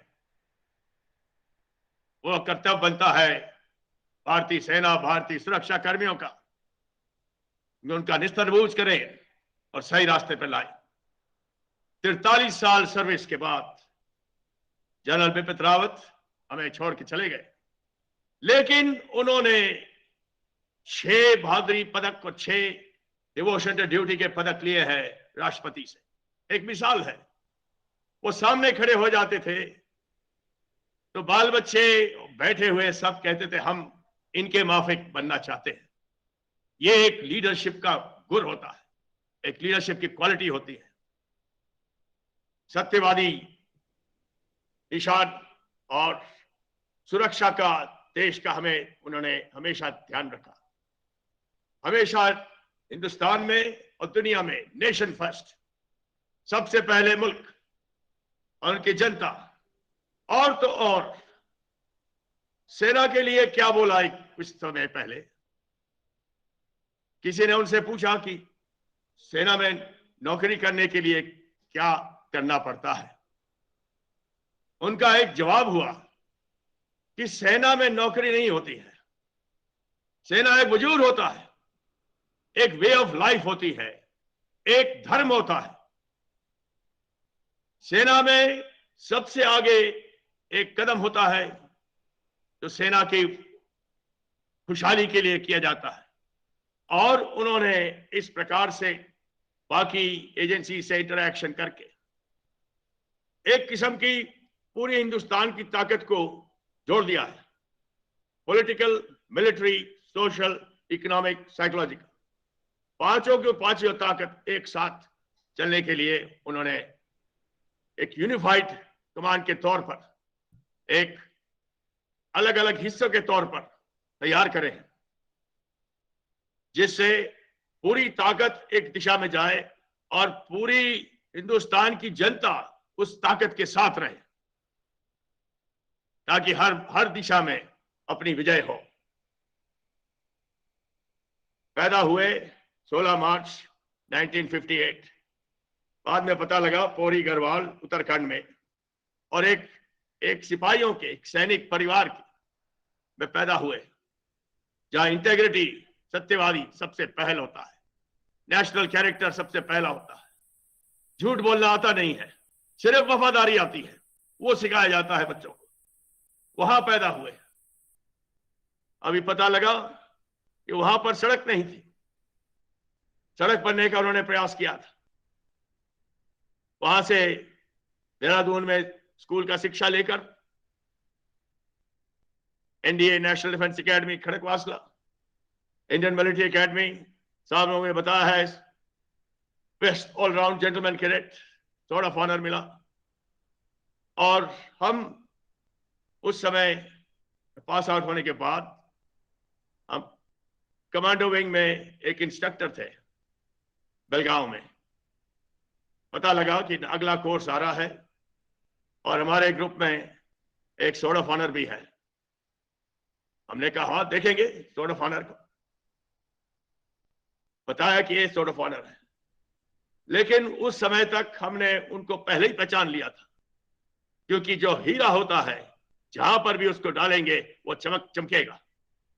वो कर्तव्य बनता है भारतीय सेना, भारतीय सुरक्षा कर्मियों का, उनका निस्तरबूझ करें और सही रास्ते पर लाए। 43 साल सर्विस के बाद जनरल बिपिन रावत हमें छोड़ के चले गए, लेकिन उन्होंने 6 बहादुरी पदक और 6 डिवोशन टू ड्यूटी के पदक लिए हैं राष्ट्रपति से। एक मिसाल है। वो सामने खड़े हो जाते थे तो बाल बच्चे बैठे हुए सब कहते थे हम इनके माफिक बनना चाहते हैं। ये एक लीडरशिप का गुण होता है, एक लीडरशिप की क्वालिटी होती है। सत्यवादी, ईशान और सुरक्षा का, देश का हमें उन्होंने हमेशा ध्यान रखा। हमेशा हिंदुस्तान में और दुनिया में नेशन फर्स्ट, सबसे पहले मुल्क और उनकी जनता। और तो और सेना के लिए क्या बोला, एक कुछ समय पहले किसी ने उनसे पूछा कि सेना में नौकरी करने के लिए क्या करना पड़ता है। उनका एक जवाब हुआ कि सेना में नौकरी नहीं होती है, सेना एक वजूद होता है, एक वे ऑफ लाइफ होती है, एक धर्म होता है। सेना में सबसे आगे एक कदम होता है जो सेना की खुशहाली के लिए किया जाता है, और उन्होंने इस प्रकार से बाकी एजेंसी से इंटरैक्शन करके एक किस्म की पूरी हिंदुस्तान की ताकत को जोड़ दिया है। Political, military, social, economic, psychological, पांचों की पांचों ताकत एक साथ चलने के लिए उन्होंने एक यूनिफाइड कमांड के तौर पर एक अलग अलग हिस्सों के तौर पर तैयार करे हैं, जिससे पूरी ताकत एक दिशा में जाए और पूरी हिंदुस्तान की जनता उस ताकत के साथ रहे, ताकि हर दिशा में अपनी विजय हो। पैदा हुए 16 मार्च 1958, बाद में पता लगा पौरी गढ़वाल उत्तराखंड में, और एक सिपाहियों के, एक सैनिक परिवार के में पैदा हुए, जहां इंटेग्रिटी, सत्यवादी सबसे पहल होता है, नेशनल कैरेक्टर सबसे पहला होता है, झूठ बोलना आता नहीं है, सिर्फ वफादारी आती है, वो सिखाया जाता है बच्चों को। वहां पैदा हुए। अभी पता लगा कि वहां पर सड़क नहीं थी, सड़क बनने का उन्होंने प्रयास किया था। वहां से देहरादून में स्कूल का शिक्षा लेकर NDA, National Defence Academy Khadakwasla, Indian Military Academy, साहब लोगों ने बताया है, best all round gentleman cadet, sword of honour मिला। और हम उस समय पास आउट होने के बाद हम कमांडो विंग में एक इंस्ट्रक्टर थे बेलगांव में। पता लगा कि अगला कोर्स आ रहा है और हमारे ग्रुप में एक सोर्ड ऑफ ऑनर भी है। हमने कहा हाँ देखेंगे सोर्ड ऑफ ऑनर को। बताया कि ये सोर्ड ऑफ ऑनर है, लेकिन उस समय तक हमने उनको पहले ही पहचान लिया था, क्योंकि जो हीरा होता है जहां पर भी उसको डालेंगे वो चमकेगा,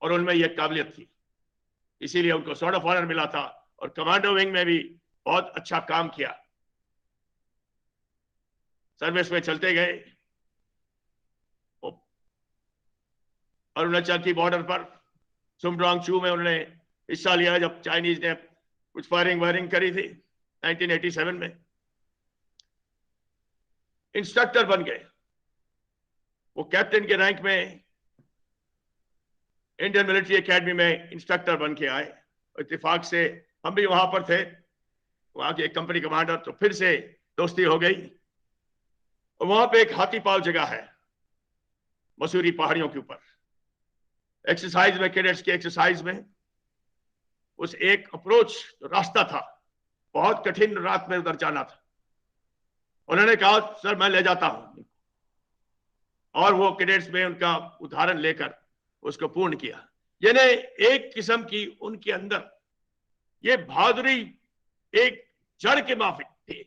और उनमें यह काबिलियत थी, इसीलिए उनको सोर्ड ऑफ ऑनर मिला था। और कमांडो विंग में भी बहुत अच्छा काम किया, सर्विस में चलते गए। अरुणाचल की बॉर्डर पर सुमड्रांग चू में उन्होंने हिस्सा लिया जब चाइनीज ने कुछ फायरिंग वायरिंग करी थी 1987 में। इंस्ट्रक्टर बन गए, वो कैप्टन के रैंक में इंडियन मिलिट्री एकेडमी में इंस्ट्रक्टर बन के आए। इत्तेफाक से हम भी वहां पर थे, वहां के एक कंपनी कमांडर, तो फिर से दोस्ती हो गई। और वहां पे एक हाथीपाल जगह है मसूरी पहाड़ियों के ऊपर। एक्सरसाइज में, कैडेट्स की एक्सरसाइज में, उस एक अप्रोच रास्ता था, बहुत कठिन, रात में उधर जाना था। उन्होंने कहा सर मैं ले जाता हूं, और वो कैडेट्स में उनका उदाहरण लेकर उसको पूर्ण किया। यानी एक किस्म की उनके अंदर ये बहादुरी एक जड़ के माफिक थी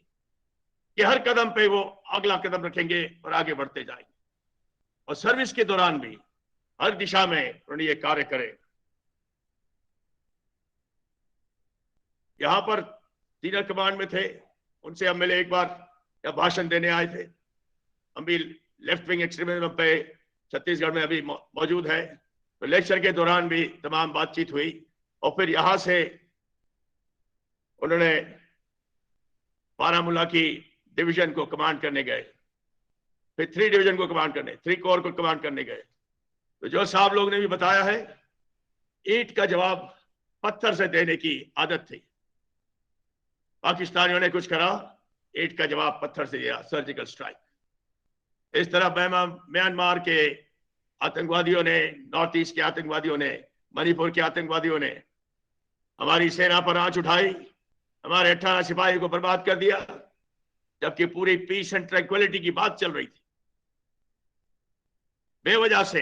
कि हर कदम पे वो अगला कदम रखेंगे और आगे बढ़ते जाएंगे, और सर्विस के दौरान भी हर दिशा में उन्होंने ये कार्य करे। यहां पर सीनियर कमांड में थे, उनसे हम मिले एक बार, या भाषण देने आए थे। हम भी लेफ्ट विंग एक्सट्रीमिज्म पे छत्तीसगढ़ में अभी मौजूद है, तो लेक्चर के दौरान भी तमाम बातचीत हुई। और फिर यहां से उन्होंने बारामूला की डिवीजन को कमांड करने गए, फिर 3 डिवीजन को कमांड करने, 3 कोर को कमांड करने गए। तो जो साहब लोग ने भी बताया है, ईंट का जवाब पत्थर से देने की आदत थी। पाकिस्तानियों ने कुछ करा, ईंट का जवाब पत्थर से दिया, सर्जिकल स्ट्राइक। इस तरह म्यांमार के आतंकवादियों ने, नॉर्थ ईस्ट के आतंकवादियों ने, मणिपुर के आतंकवादियों ने हमारी सेना पर आंच उठाई, हमारे 18 सिपाही को बर्बाद कर दिया, जबकि पूरी पीस एंड ट्रैंक्विलिटी की बात चल रही थी। बेवजह से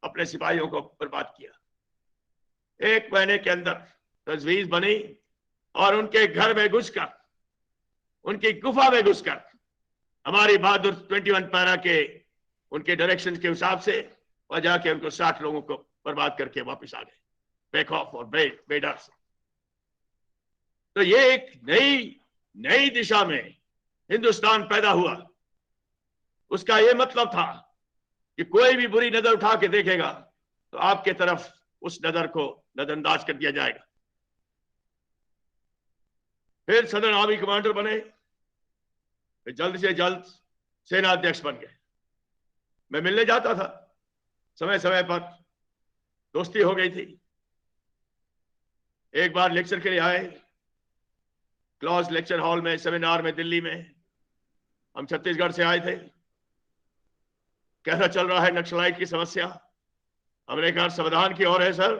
अपने सिपाहियों को बर्बाद किया। 1 महीने के अंदर तजवीज बनी, और उनके घर में घुसकर, उनकी गुफा में घुसकर हमारी बहादुर 21 पैरा के उनके डायरेक्शन के हिसाब से वहां जाके उनको 60 लोगों को बर्बाद करके वापस आ गए, बेखौफ और बेडर से। तो ये एक नई दिशा में हिंदुस्तान पैदा हुआ। उसका ये मतलब था कि कोई भी बुरी नजर उठा के देखेगा तो आपके तरफ उस नजर को नजरअंदाज कर दिया जाएगा। फिर सदर्न आर्मी कमांडर बने, फिर जल्द से जल्द सेना अध्यक्ष बन गए। मैं मिलने जाता था समय समय पर, दोस्ती हो गई थी। एक बार लेक्चर के लिए आए क्लॉज लेक्चर हॉल में, सेमिनार में दिल्ली में। हम छत्तीसगढ़ से आए थे। कैसा चल रहा है नक्सलाइट की समस्या? हमने कहा समाधान की ओर है सर,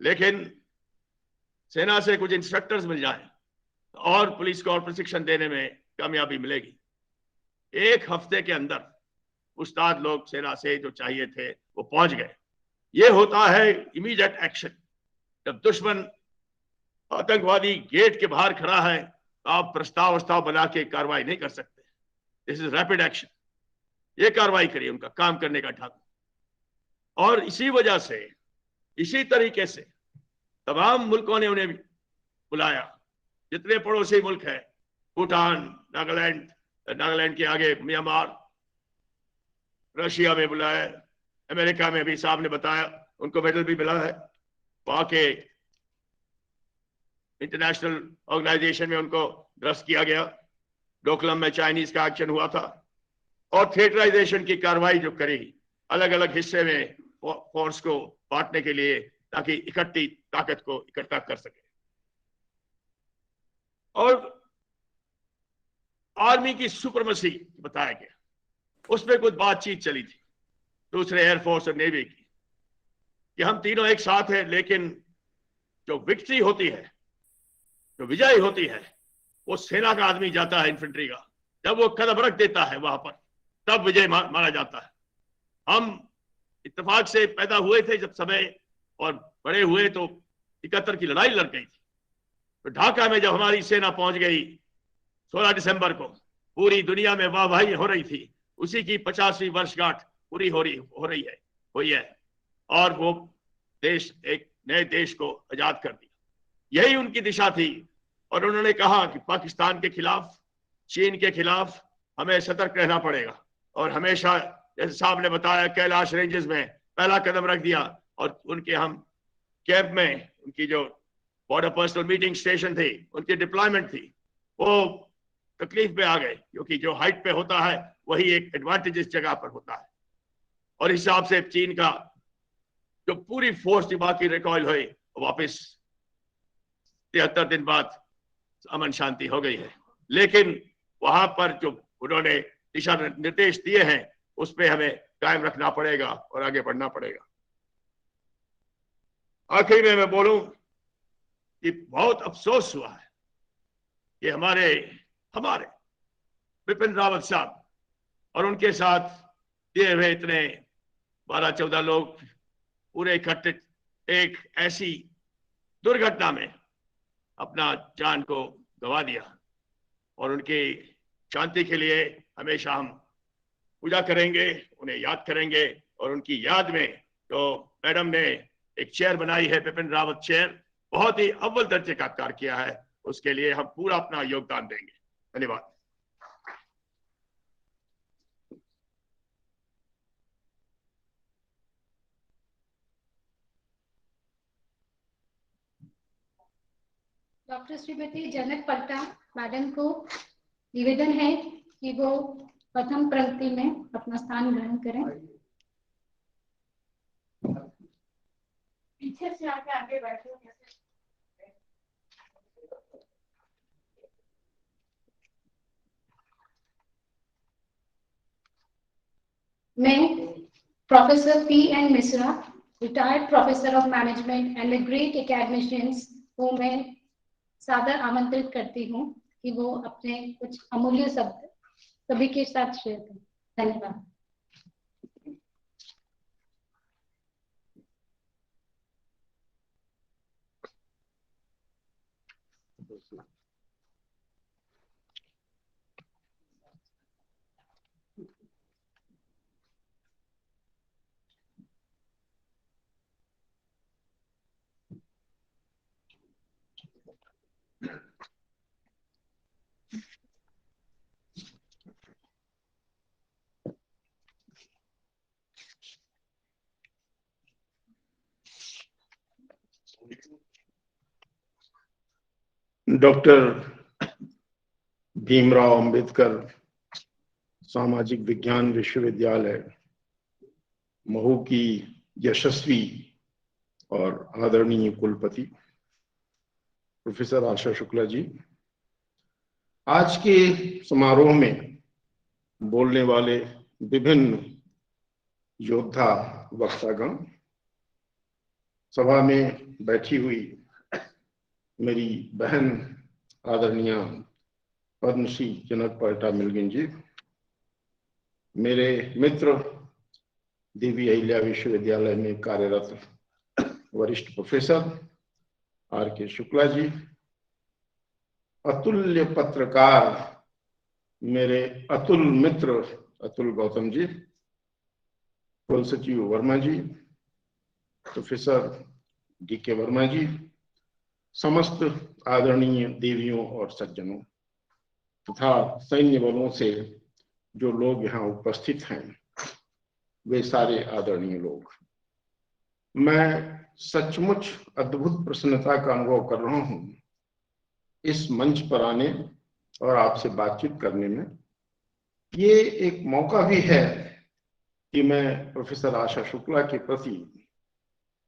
लेकिन सेना से कुछ इंस्ट्रक्टर्स मिल जाएं और पुलिस को और प्रशिक्षण देने में कामयाबी मिलेगी। एक हफ्ते के अंदर उस्ताद लोग सेना से जो चाहिए थे वो पहुंच गए। ये होता है इमीडिएट एक्शन। जब दुश्मन आतंकवादी गेट के बाहर खड़ा है तो आप प्रस्ताव बना के कार्रवाई नहीं कर सकते। This is rapid action. ये कार्रवाई करिए, उनका काम करने का ढंग। और इसी वजह से, इसी तरीके से तमाम मुल्कों ने उन्हें बुलाया। जितने पड़ोसी मुल्क हैं, भूटान, नागालैंड के आगे म्यांमार, रशिया में बुलाया, अमेरिका में भी साहब ने बताया उनको मेडल भी मिला है। वहां के इंटरनेशनल ऑर्गेनाइजेशन में उनको ड्रस्ट किया गया। डोकलम में चाइनीज का एक्शन हुआ था। और थिएटराइजेशन की कार्रवाई जो करी, अलग अलग हिस्से में फोर्स को बांटने के लिए, ताकि इकट्ठी ताकत को इकट्ठा कर सके। और आर्मी की सुपरमसी बताया गया, उसमें कुछ बातचीत चली थी दूसरे एयरफोर्स और नेवी की, कि हम तीनों एक साथ हैं, लेकिन जो विक्ट्री होती है, जो विजय होती है, वो सेना का आदमी जाता है, इन्फेंट्री का। जब वो कदम रख देता है वहां पर, तब विजय माना जाता है। हम इत्तेफाक से पैदा हुए थे जब समय, और बड़े हुए तो 71 की लड़ाई लड़ गई थी। तो ढाका में जब हमारी सेना पहुंच गई 16 दिसंबर को, पूरी दुनिया में वाहवाही हो रही थी। उसी की 50वीं वर्षगांठ पूरी हो रही है। और वो देश एक नए देश को आजाद कर दिया। यही उनकी दिशा थी। और उन्होंने कहा कि पाकिस्तान के खिलाफ, चीन के खिलाफ हमें सतर्क रहना पड़ेगा। और हमेशा, जैसे साहब ने बताया, कैलाश रेंजेस में पहला कदम रख दिया। और उनके हम कैंप में, उनकी जो बॉर्डर पर्सनल मीटिंग स्टेशन थी, उनकी डिप्लॉयमेंट थी, वो तकलीफ में आ गए, क्योंकि जो हाइट पे होता है वही एक एडवांटेज इस जगह पर होता है। और इस हिसाब से चीन का जो पूरी फोर्स थी बाकी रिकॉइल हुई, वापस 73 दिन बाद अमन शांति हो गई है। लेकिन वहां पर जो उन्होंने दिशा निर्देश दिए हैं, उस पर हमें कायम रखना पड़ेगा और आगे बढ़ना पड़ेगा। आखिरी में मैं बोलूं कि बहुत अफसोस हुआ है कि हमारे बिपिन रावत साहब और उनके साथ दिए हुए इतने 12-14 लोग पूरे इकट्ठे एक ऐसी दुर्घटना में अपना जान को गंवा दिया। और उनकी शांति के लिए हमेशा हम पूजा करेंगे, उन्हें याद करेंगे। और उनकी याद में जो मैडम ने एक चेयर बनाई है, बिपिन रावत चेयर, बहुत ही अव्वल दर्जे का कार्य किया है। उसके लिए हम पूरा अपना योगदान देंगे। धन्यवाद। डॉक्टर श्रीमती जनक पट्टा मैडम को निवेदन है कि वो प्रथम पंक्ति में अपना स्थान ग्रहण करें। पीछे से आके आगे बैठे। मैं professor P.N. Mishra, retired professor of management and the great academicians को मैं सादर आमंत्रित करती हूँ कि वो अपने कुछ अमूल्य शब्द सभी के साथ शेयर करें। धन्यवाद। डॉक्टर भीमराव अंबेडकर सामाजिक विज्ञान विश्वविद्यालय महू की यशस्वी और आदरणीय कुलपति प्रोफेसर आशा शुक्ला जी, आज के समारोह में बोलने वाले विभिन्न योद्धा वक्तागण, सभा में बैठी हुई मेरी बहन आदरणीय पद्मश्री जनक पाल्टा मिलगिन जी, मेरे मित्र देवी अहिल्या विश्वविद्यालय में कार्यरत वरिष्ठ प्रोफेसर आर के शुक्ला जी, अतुल्य पत्रकार मेरे अतुल मित्र अतुल गौतम जी, कुल सचिव वर्मा जी, प्रोफेसर डीके वर्मा जी, समस्त आदरणीय देवियों और सज्जनों तथा सैन्य बलों से जो लोग यहाँ उपस्थित हैं, वे सारे आदरणीय लोग, मैं सचमुच अद्भुत प्रसन्नता का अनुभव कर रहा हूँ इस मंच पर आने और आपसे बातचीत करने में। ये एक मौका भी है कि मैं प्रोफेसर आशा शुक्ला के प्रति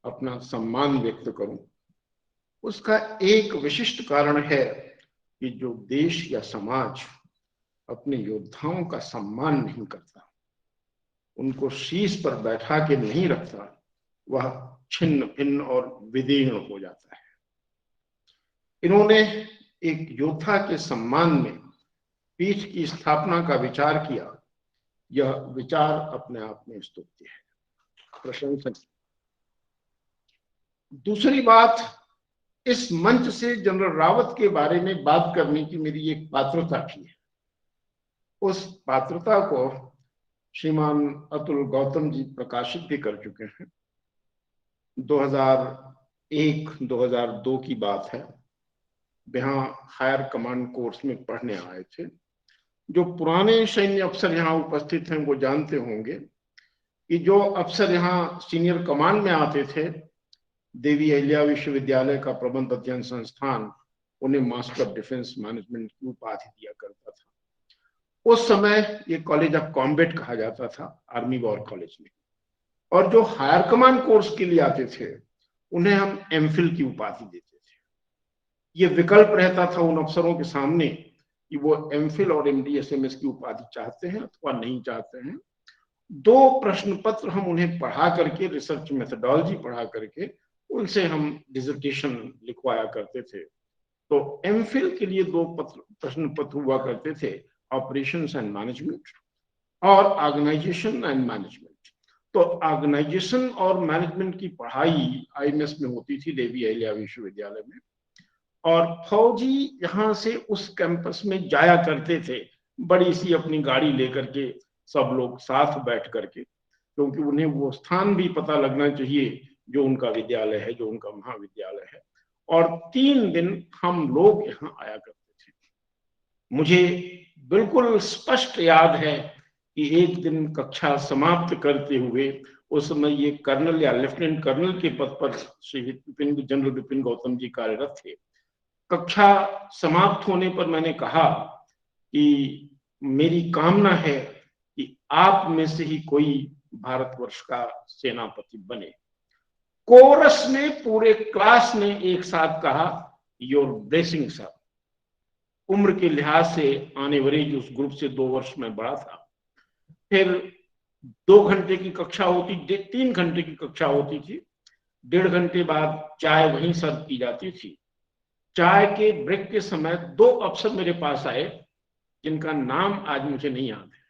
अपना सम्मान व्यक्त करूं। उसका एक विशिष्ट कारण है कि जो देश या समाज अपने योद्धाओं का सम्मान नहीं करता, उनको शीश पर बैठा के नहीं रखता, वह छिन्न भिन्न और विदीर्ण हो जाता है। इन्होंने एक योद्धा के सम्मान में पीठ की स्थापना का विचार किया। यह विचार अपने आप में स्तुत्य है, प्रशंसनीय। दूसरी बात, इस मंच से जनरल रावत के बारे में बात करने की मेरी एक पात्रता भी है। उस पात्रता को श्रीमान अतुल गौतम जी प्रकाशित भी कर चुके हैं। 2001-2002 की बात है। यहाँ हायर कमांड कोर्स में पढ़ने आए थे। जो पुराने सैन्य अफसर यहाँ उपस्थित हैं वो जानते होंगे कि जो अफसर यहाँ सीनियर कमांड में आते थे, देवी अहिल्या विश्वविद्यालय का प्रबंध अध्ययन संस्थान उन्हें मास्टर ऑफ डिफेंस मैनेजमेंट की उपाधि दिया करता था। उस समय ये कॉलेज ऑफ कॉम्बैट कहा जाता था, आर्मी वॉर कॉलेज में। और जो हायर कमांड कोर्स के लिए आते थे, उन्हें हम एमफिल की उपाधि देते थे। ये विकल्प रहता था उन अफसरों के सामने कि वो एमफिल और एमडीएसएमएस की उपाधि चाहते हैं अथवा नहीं चाहते हैं। 2 प्रश्न पत्र हम उन्हें पढ़ा करके, रिसर्च मेथोडोलॉजी पढ़ा करके उनसे हम डिसर्टेशन लिखवाया करते थे। तो एमफिल के लिए 2 प्रश्न पत्र हुआ करते थे, ऑपरेशंस एंड मैनेजमेंट और ऑर्गेनाइजेशन एंड मैनेजमेंट। तो ऑर्गेनाइजेशन और मैनेजमेंट की पढ़ाई आईएमएस में होती थी देवी अहिल्या विश्वविद्यालय में, और फौजी यहाँ से उस कैंपस में जाया करते थे, बड़ी सी अपनी गाड़ी लेकर के, सब लोग साथ बैठ करके, क्योंकि उन्हें वो स्थान भी पता लगना चाहिए जो उनका विद्यालय है, जो उनका महाविद्यालय है। और 3 दिन हम लोग यहाँ आया करते थे। मुझे बिल्कुल स्पष्ट याद है कि एक दिन कक्षा समाप्त करते हुए, उस समय ये कर्नल या लेफ्टिनेंट कर्नल के पद पर श्री जनरल विपिन गौतम जी कार्यरत थे। कक्षा समाप्त होने पर मैंने कहा कि मेरी कामना है कि आप में से ही कोई भारतवर्ष का सेनापति बने। कोरस ने, पूरे क्लास ने एक साथ कहा, योर ब्लेसिंग सर। उम्र के लिहाज से आने वाले उस ग्रुप से 2 वर्ष में बड़ा था। फिर 2 घंटे की कक्षा होती, 3 घंटे की कक्षा होती थी। 1.5 घंटे बाद चाय वहीं सर्व की जाती थी। चाय के ब्रेक के समय 2 अफसर मेरे पास आए, जिनका नाम आज मुझे नहीं याद है,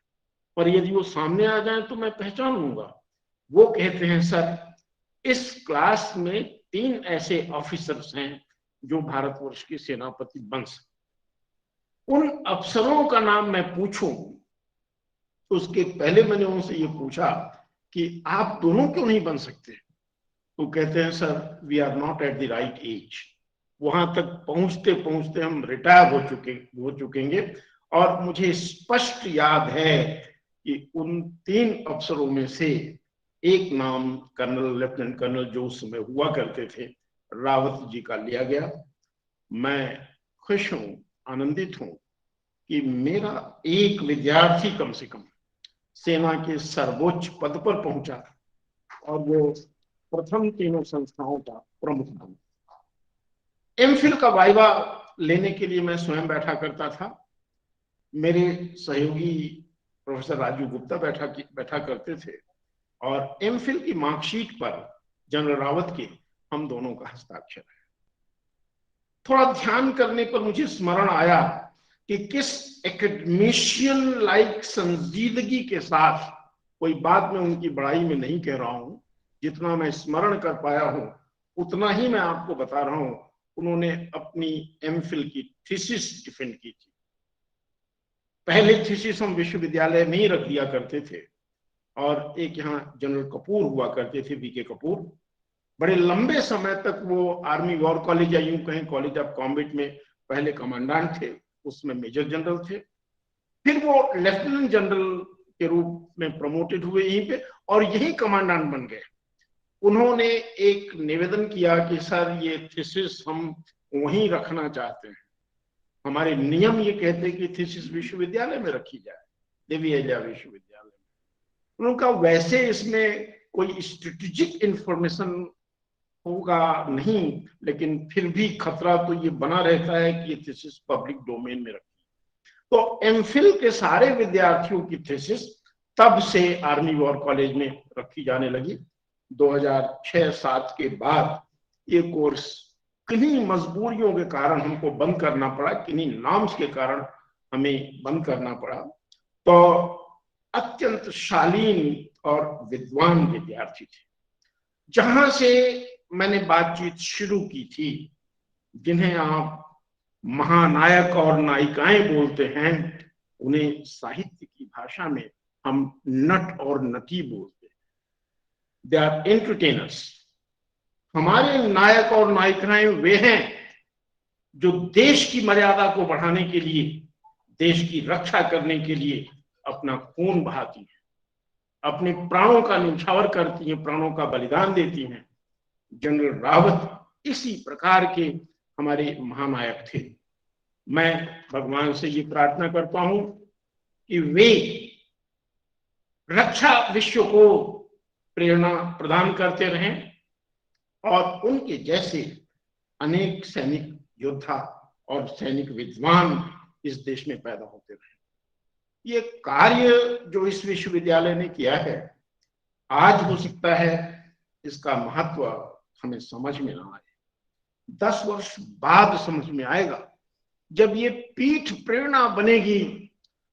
पर यदि वो सामने आ जाए तो मैं पहचान लूंगा। वो कहते हैं, सर, इस क्लास में 3 ऐसे ऑफिसर्स हैं जो भारतवर्ष के सेनापति बन सकते। उन अफसरों का नाम मैं पूछूं, उसके पहले मैंने उनसे ये पूछा कि आप दोनों क्यों नहीं बन सकते? तो कहते हैं, sir, we are not at the right age. वहां तक पहुंचते पहुंचते हम रिटायर हो चुकेंगे। और मुझे स्पष्ट याद है कि उन 3 अफसरों में से एक नाम कर्नल, लेफ्टिनेंट कर्नल जो उस समय हुआ करते थे, रावत जी का लिया गया। मैं खुश हूं, आनंदित हूं कि मेरा एक विद्यार्थी कम से कम सेना के सर्वोच्च पद पर पहुंचा और वो प्रथम तीनों संस्थाओं का प्रमुख बना। एमफिल का वाइवा लेने के लिए मैं स्वयं बैठा करता था। मेरे सहयोगी प्रोफेसर राजू गुप्ता बैठा करते थे और एमफिल की मार्कशीट पर जनरल रावत के हम दोनों का हस्ताक्षर है। थोड़ा ध्यान करने पर मुझे स्मरण आया कि किस एकेडमिशियन लाइक संजीदगी के साथ, कोई बात मैं उनकी बड़ाई में नहीं कह रहा हूं, जितना मैं स्मरण कर पाया हूं उतना ही मैं आपको बता रहा हूं। उन्होंने अपनी एमफिल की थीसिस डिफेंड की थी। पहले थीसिस हम विश्वविद्यालय में ही रख दिया करते थे और एक यहाँ जनरल कपूर हुआ करते थे, वीके कपूर, बड़े लंबे समय तक वो आर्मी वॉर कॉलेज या यूं कहें कॉलेज ऑफ कॉम्बैट में पहले कमांडेंट थे, उसमें मेजर जनरल थे, फिर वो लेफ्टिनेंट जनरल के रूप में प्रमोटेड हुए यहीं पे और यही कमांडेंट बन गए। उन्होंने एक निवेदन किया कि सर ये थीसिस हम वहीं रखना चाहते हैं, हमारे नियम ये कहते हैं कि थीसिस विश्वविद्यालय में रखी जाए, देवी अहिल्या विश्वविद्यालय में। उनका वैसे इसमें कोई स्ट्रेटेजिक इंफॉर्मेशन होगा नहीं, लेकिन फिर भी खतरा तो ये बना रहता है कि ये थीसिस पब्लिक डोमेन में रखी। तो एमफिल के सारे विद्यार्थियों की थीसिस तब से आर्मी वॉर कॉलेज में रखी जाने लगी। 2006-07 के बाद ये कोर्स किन्हीं मजबूरियों के कारण हमको बंद करना पड़ा, किन्हीं नॉर्म्स के कारण हमें बंद करना पड़ा। तो अत्यंत शालीन और विद्वान विद्यार्थी थे। जहां से मैंने बातचीत शुरू की थी, जिन्हें आप महानायक और नायिकाएं बोलते हैं, उन्हें साहित्य की भाषा में हम नट और नटी बोलते हैं। They are entertainers. हमारे नायक और नायिकाएं वे हैं जो देश की मर्यादा को बढ़ाने के लिए, देश की रक्षा करने के लिए अपना खून बहाती हैं, अपने प्राणों का न्यौछावर करती हैं, प्राणों का बलिदान देती हैं। जनरल रावत इसी प्रकार के हमारे महानायक थे। मैं भगवान से ये प्रार्थना करता हूं कि वे रक्षा विश्व को प्रेरणा प्रदान करते रहें और उनके जैसे अनेक सैनिक योद्धा और सैनिक विद्वान इस देश में पैदा होते रहे। ये कार्य जो इस विश्वविद्यालय ने किया है, आज हो सकता है इसका महत्व हमें समझ में ना आए, 10 वर्ष बाद समझ में आएगा, जब ये पीठ प्रेरणा बनेगी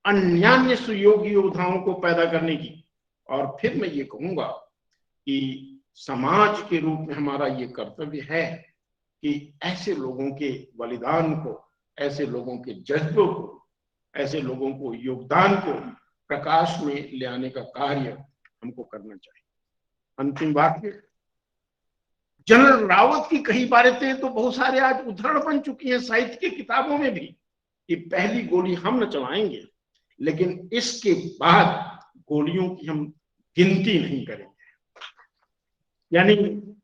अन्यान्य सुयोगी योद्धाओं को पैदा करने की। और फिर मैं ये कहूंगा कि समाज के रूप में हमारा ये कर्तव्य है कि ऐसे लोगों के बलिदान को, ऐसे लोगों के जज्बों को, ऐसे लोगों को योगदान को प्रकाश में ले आने का कार्य हमको करना चाहिए। अंतिम वाक्य, जनरल रावत की कई बातें तो बहुत सारे आज उदाहरण बन चुकी हैं साहित्य की किताबों में भी, कि पहली गोली हम न चलाएंगे, लेकिन इसके बाद गोलियों की हम गिनती नहीं करेंगे। यानी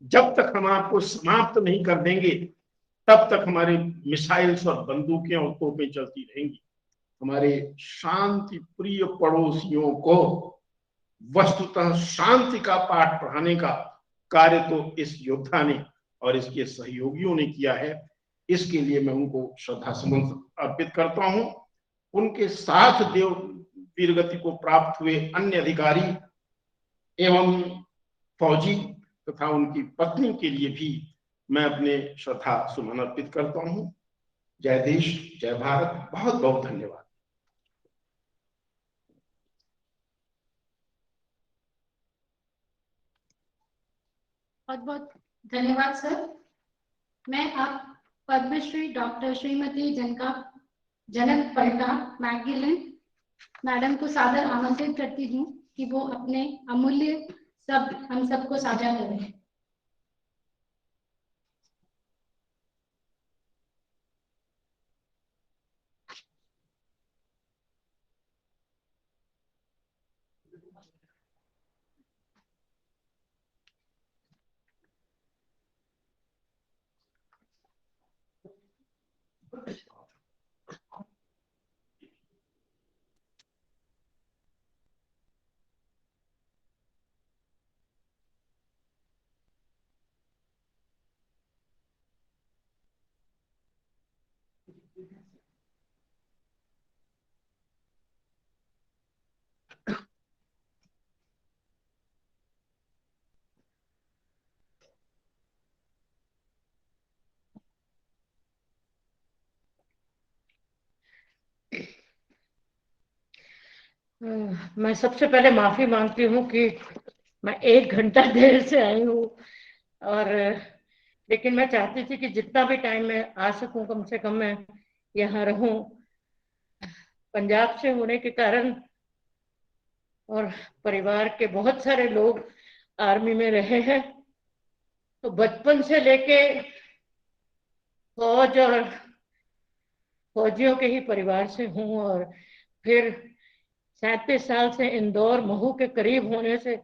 जब तक हम आपको समाप्त नहीं कर देंगे, तब तक हमारे मिसाइल्स और बंदूकें और तोपें चलती रहेंगी। हमारे शांति प्रिय पड़ोसियों को वस्तुतः शांति का पाठ पढ़ाने का कार्य तो इस योद्धा ने और इसके सहयोगियों ने किया है। इसके लिए मैं उनको श्रद्धा सुमन अर्पित करता हूं। उनके साथ देव वीरगति को प्राप्त हुए अन्य अधिकारी एवं फौजी तथा उनकी पत्नी के लिए भी मैं अपने श्रद्धा सुमन अर्पित करता हूं। जय देश, जय भारत। बहुत बहुत धन्यवाद। बहुत बहुत धन्यवाद सर। मैं अब पद्मश्री डॉक्टर श्रीमती जनक पलटा मैगेलिन मैडम को सादर आमंत्रित करती हूँ कि वो अपने अमूल्य शब्द हम सबको साझा करें। मैं सबसे पहले माफी मांगती हूँ कि मैं 1 घंटा देर से आई हूँ, और लेकिन मैं चाहती थी कि जितना भी टाइम मैं आ सकूं कम से कम मैं यहाँ रहूं। पंजाब से होने के कारण और परिवार के बहुत सारे लोग आर्मी में रहे हैं, तो बचपन से लेके फौज और फौजियों के ही परिवार से हूँ, और फिर 37 साल से इंदौर महू के करीब होने से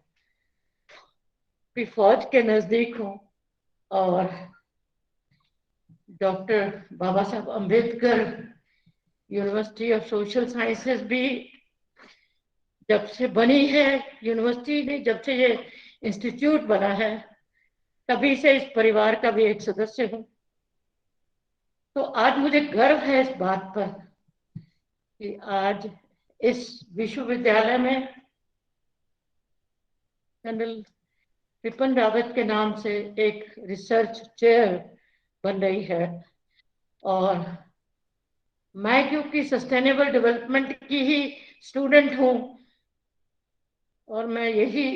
भी फौज के नजदीक हूँ, और doctor Baba Saheb Ambedkar university of social sciences भी जब से बनी है, यूनिवर्सिटी नहीं, जब से ये इंस्टीट्यूट बना है तभी से इस परिवार का भी एक सदस्य हूँ। तो आज मुझे गर्व है इस बात पर कि आज इस विश्वविद्यालय में जनरल विपिन रावत के नाम से एक रिसर्च चेयर बन रही है, और मैं क्योंकि सस्टेनेबल डेवलपमेंट की ही स्टूडेंट हूँ, और मैं यही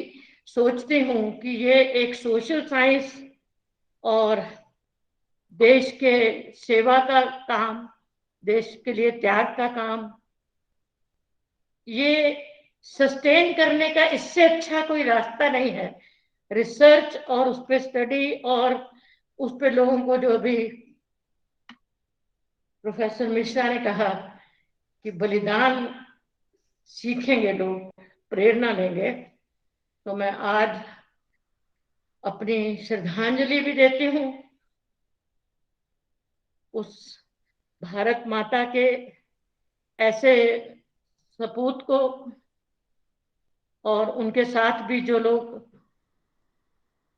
सोचती हूँ कि ये एक सोशल साइंस और देश के सेवा का काम, देश के लिए त्याग का काम, ये सस्टेन करने का इससे अच्छा कोई रास्ता नहीं है। रिसर्च और उस पर स्टडी और उस पर लोगों को, जो अभी प्रोफेसर मिश्रा ने कहा कि बलिदान सीखेंगे लोग, प्रेरणा लेंगे, तो मैं आज अपनी श्रद्धांजलि भी देती हूँ उस भारत माता के ऐसे सपूत को, और उनके साथ भी जो लोग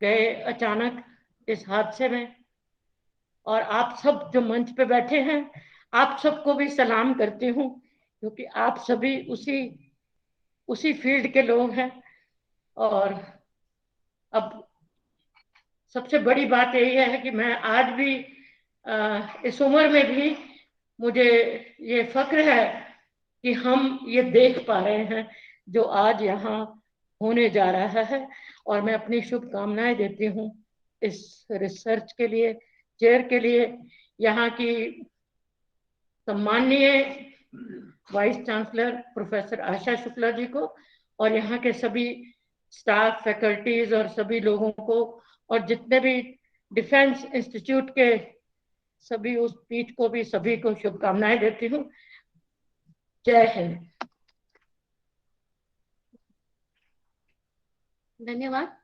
गए अचानक इस हादसे में, और आप सब जो मंच पे बैठे हैं, आप सबको भी सलाम करती हूँ, क्योंकि आप सभी उसी फील्ड के लोग हैं। और अब सबसे बड़ी बात यही है कि मैं आज भी इस उम्र में भी मुझे ये फक्र है कि हम ये देख पा रहे हैं जो आज यहाँ होने जा रहा है, और मैं अपनी शुभकामनाएं देती हूँ इस रिसर्च के लिए, चेयर के लिए, यहाँ की सम्माननीय vice chancellor professor Asha Shukla जी को, और यहाँ के सभी स्टाफ, फैकल्टीज और सभी लोगों को, और जितने भी डिफेंस इंस्टीट्यूट के सभी उस पीठ को भी सभी को शुभकामनाएं देती हूँ। जय हिंद। धन्यवाद।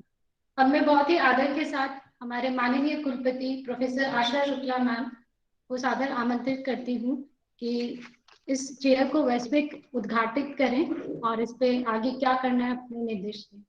अब मैं बहुत ही आदर के साथ हमारे माननीय कुलपति प्रोफेसर आशा शुक्ला मैम को सादर आमंत्रित करती हूँ कि इस चेयर को वैश्विक उद्घाटित करें और इस पे आगे क्या करना है अपने निर्देश दें।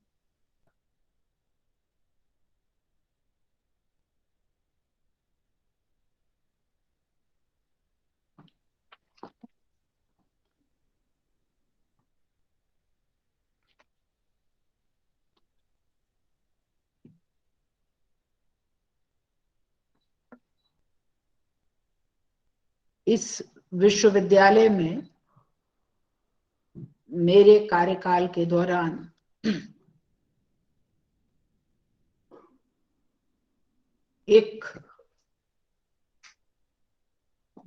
इस विश्वविद्यालय में मेरे कार्यकाल के दौरान एक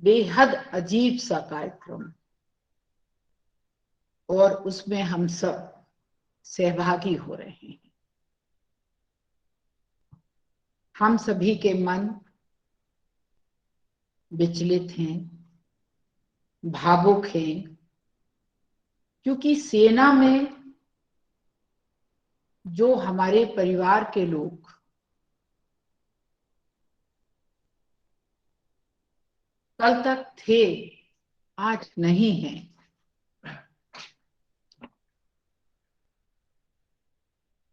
बेहद अजीब सा कार्यक्रम, और उसमें हम सब सहभागी हो रहे हैं। हम सभी के मन विचलित हैं, भावुक हैं, क्योंकि सेना में जो हमारे परिवार के लोग कल तक थे, आज नहीं हैं।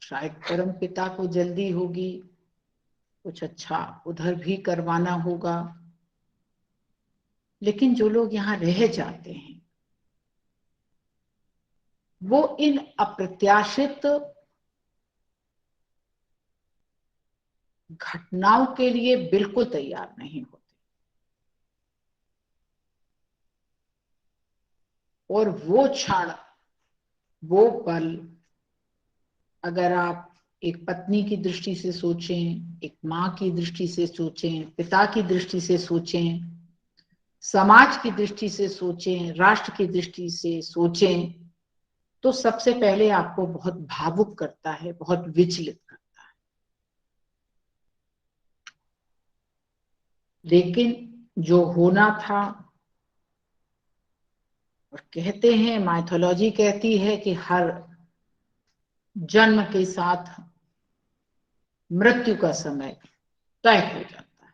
शायद परम पिता को जल्दी होगी, कुछ अच्छा उधर भी करवाना होगा, लेकिन जो लोग यहाँ रह जाते हैं वो इन अप्रत्याशित घटनाओं के लिए बिल्कुल तैयार नहीं होते, और वो क्षण, वो पल, अगर आप एक पत्नी की दृष्टि से सोचें, एक माँ की दृष्टि से सोचें, पिता की दृष्टि से सोचें, समाज की दृष्टि से सोचें, राष्ट्र की दृष्टि से सोचें, तो सबसे पहले आपको बहुत भावुक करता है, बहुत विचलित करता है। लेकिन जो होना था, और कहते हैं, माइथोलॉजी कहती है कि हर जन्म के साथ मृत्यु का समय तय हो जाता है,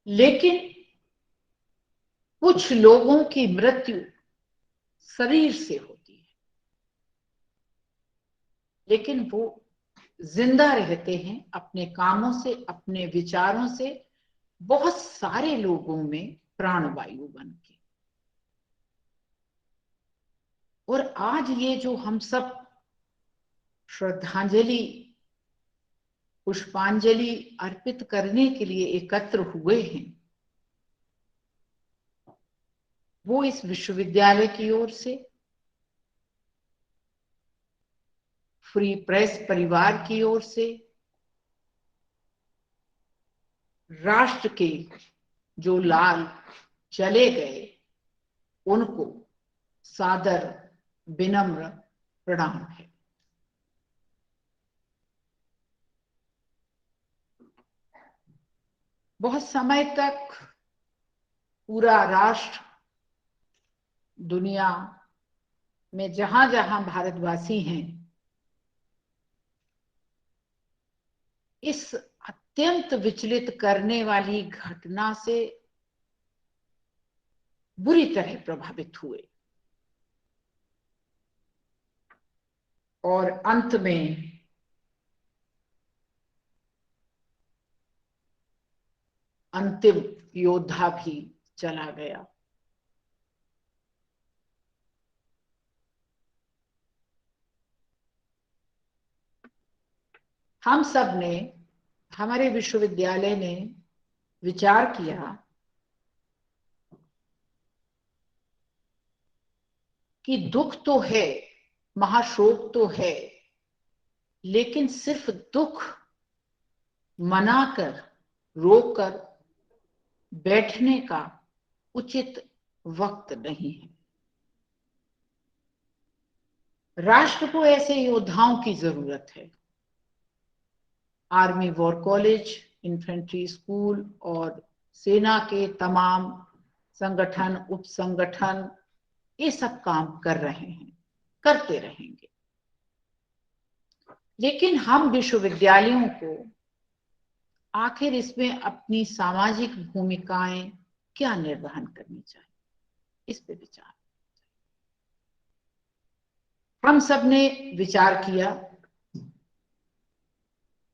लेकिन कुछ लोगों की मृत्यु शरीर से होती है, लेकिन वो जिंदा रहते हैं अपने कामों से, अपने विचारों से, बहुत सारे लोगों में प्राणवायु बन के। और आज ये जो हम सब श्रद्धांजलि, पुष्पांजलि अर्पित करने के लिए एकत्र हुए हैं, वो इस विश्वविद्यालय की ओर से, फ्री प्रेस परिवार की ओर से, राष्ट्र के जो लाल चले गए उनको सादर विनम्र प्रणाम है। बहुत समय तक पूरा राष्ट्र, दुनिया में जहां जहां भारतवासी हैं, इस अत्यंत विचलित करने वाली घटना से बुरी तरह प्रभावित हुए, और अंत में अंतिम योद्धा भी चला गया। हम सब ने, हमारे विश्वविद्यालय ने विचार किया कि दुख तो है, महाशोक तो है, लेकिन सिर्फ दुख मनाकर, रोककर बैठने का उचित वक्त नहीं है। राष्ट्र को ऐसे योद्धाओं की जरूरत है। Army war college, infantry school और सेना के तमाम संगठन, उपसंगठन, ये सब काम कर रहे हैं, करते रहेंगे, लेकिन हम विश्वविद्यालयों को आखिर इसमें अपनी सामाजिक भूमिकाएं क्या निर्वहन करनी चाहिए, इस पे विचार। हम सब ने विचार किया,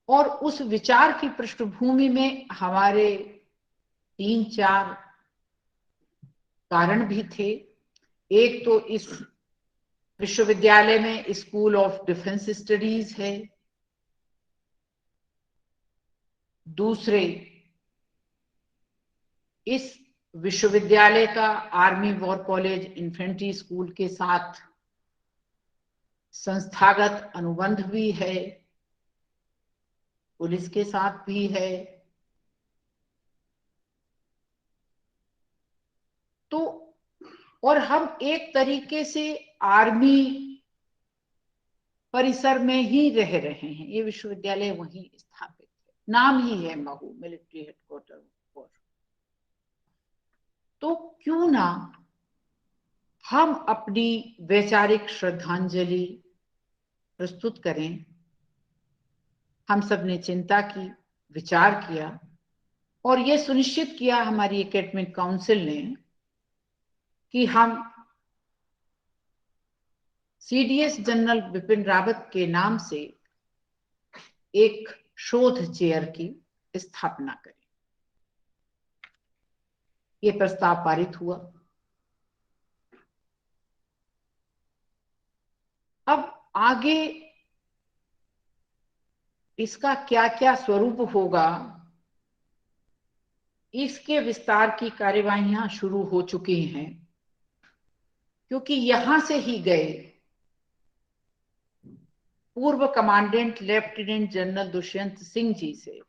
और उस विचार की पृष्ठभूमि में हमारे 3-4 कारण भी थे। एक तो इस विश्वविद्यालय में स्कूल ऑफ डिफेंस स्टडीज है, दूसरे इस विश्वविद्यालय का army war college, infantry school के साथ संस्थागत अनुबंध भी है, पुलिस के साथ भी है। तो और हम एक तरीके से आर्मी परिसर में ही रह रहे हैं, ये विश्वविद्यालय वहीं स्थापित है, नाम ही है महू, मिलिट्री हेडक्वार्टर। तो क्यों ना हम अपनी वैचारिक श्रद्धांजलि प्रस्तुत करें। हम सब ने चिंता की, विचार किया, और ये सुनिश्चित किया हमारी एकेडमिक काउंसिल ने कि हम सीडीएस जनरल बिपिन रावत के नाम से एक शोध चेयर की स्थापना करें। ये प्रस्ताव पारित हुआ। अब आगे इसका क्या क्या स्वरूप होगा, इसके विस्तार की कार्यवाहियां शुरू हो चुकी हैं, क्योंकि यहां से ही गए पूर्व commandant lieutenant general Dushyant Singh ji से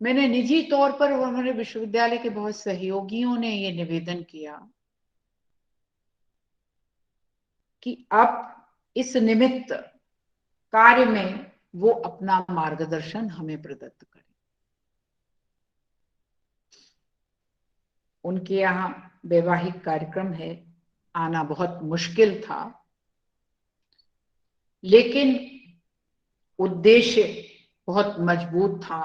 मैंने निजी तौर पर और हमारे विश्वविद्यालय के बहुत सहयोगियों ने ये निवेदन किया कि अब इस निमित्त कार्य में वो अपना मार्गदर्शन हमें प्रदत्त करें। उनके यहाँ वैवाहिक कार्यक्रम है, आना बहुत मुश्किल था, लेकिन उद्देश्य बहुत मजबूत था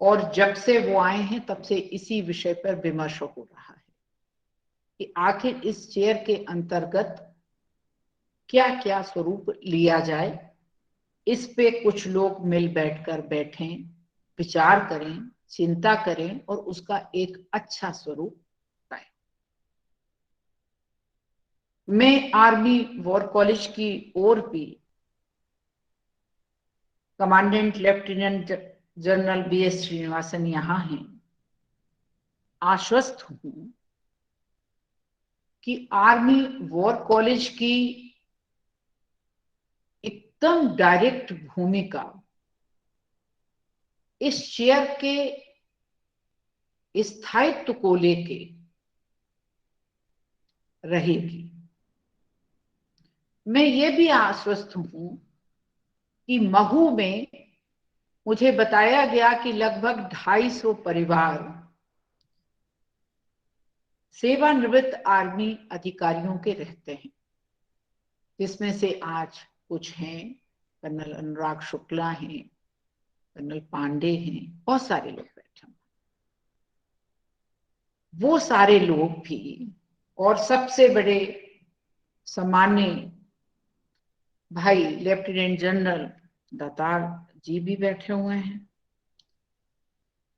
और जब से वो आए हैं तब से इसी विषय पर विमर्श हो रहा है कि आखिर इस चेयर के अंतर्गत क्या क्या स्वरूप लिया जाए। इस पे कुछ लोग मिल बैठकर बैठें, विचार करें, चिंता करें और उसका एक अच्छा स्वरूप पाएं। मैं आर्मी वॉर कॉलेज की ओर भी commandant lieutenant general BS Srinivasan यहाँ हैं, आश्वस्त हूं कि आर्मी वॉर कॉलेज की एकदम डायरेक्ट भूमिका इस चेयर के स्थायित्व को लेके रहेगी। मैं ये भी आश्वस्त हूं कि महू में मुझे बताया गया कि लगभग 250 परिवार सेवानिवृत्त आर्मी अधिकारियों के रहते हैं, जिसमें से आज कुछ हैं, कर्नल अनुराग शुक्ला हैं, कर्नल पांडे हैं, बहुत सारे लोग बैठे हैं। वो सारे लोग भी और सबसे बड़े सम्मान्य भाई लेफ्टिनेंट जनरल दातार जी भी बैठे हुए हैं।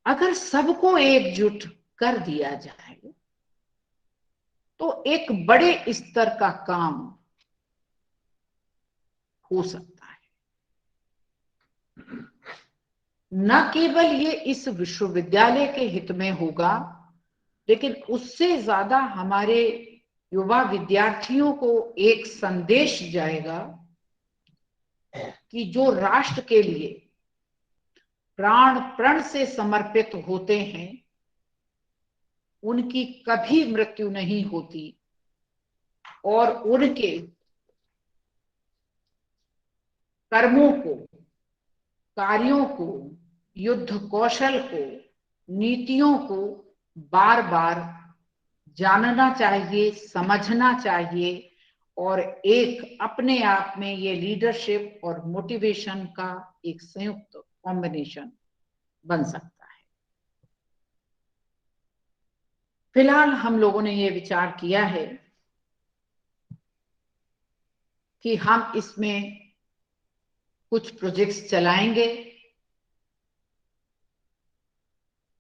अगर सबको एकजुट कर दिया जाए तो एक बड़े स्तर का काम हो सकता है। न केवल ये इस विश्वविद्यालय के हित में होगा, लेकिन उससे ज्यादा हमारे युवा विद्यार्थियों को एक संदेश जाएगा कि जो राष्ट्र के लिए प्राण प्रण से समर्पित होते हैं उनकी कभी मृत्यु नहीं होती और उनके कर्मों को, कार्यों को, युद्ध कौशल को, नीतियों को बार बार जानना चाहिए, समझना चाहिए और एक अपने आप में ये लीडरशिप और मोटिवेशन का एक संयुक्त कॉम्बिनेशन बन सकता है। फिलहाल हम लोगों ने ये विचार किया है कि हम इसमें कुछ प्रोजेक्ट्स चलाएंगे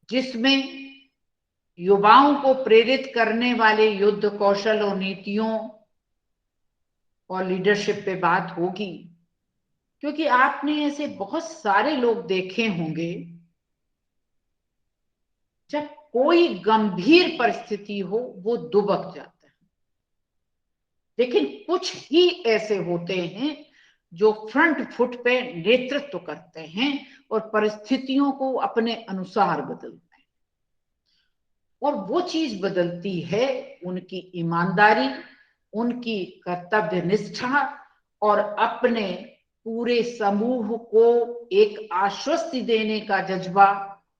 जिसमें युवाओं को प्रेरित करने वाले युद्ध कौशल और नीतियों और लीडरशिप पे बात होगी, क्योंकि आपने ऐसे बहुत सारे लोग देखे होंगे जब कोई गंभीर परिस्थिति हो वो दुबक जाता है, लेकिन कुछ ही ऐसे होते हैं जो फ्रंट फुट पे नेतृत्व करते हैं और परिस्थितियों को अपने अनुसार बदलते हैं। और वो चीज बदलती है उनकी ईमानदारी, उनकी कर्तव्य निष्ठा और अपने पूरे समूह को एक आश्वस्ति देने का जज्बा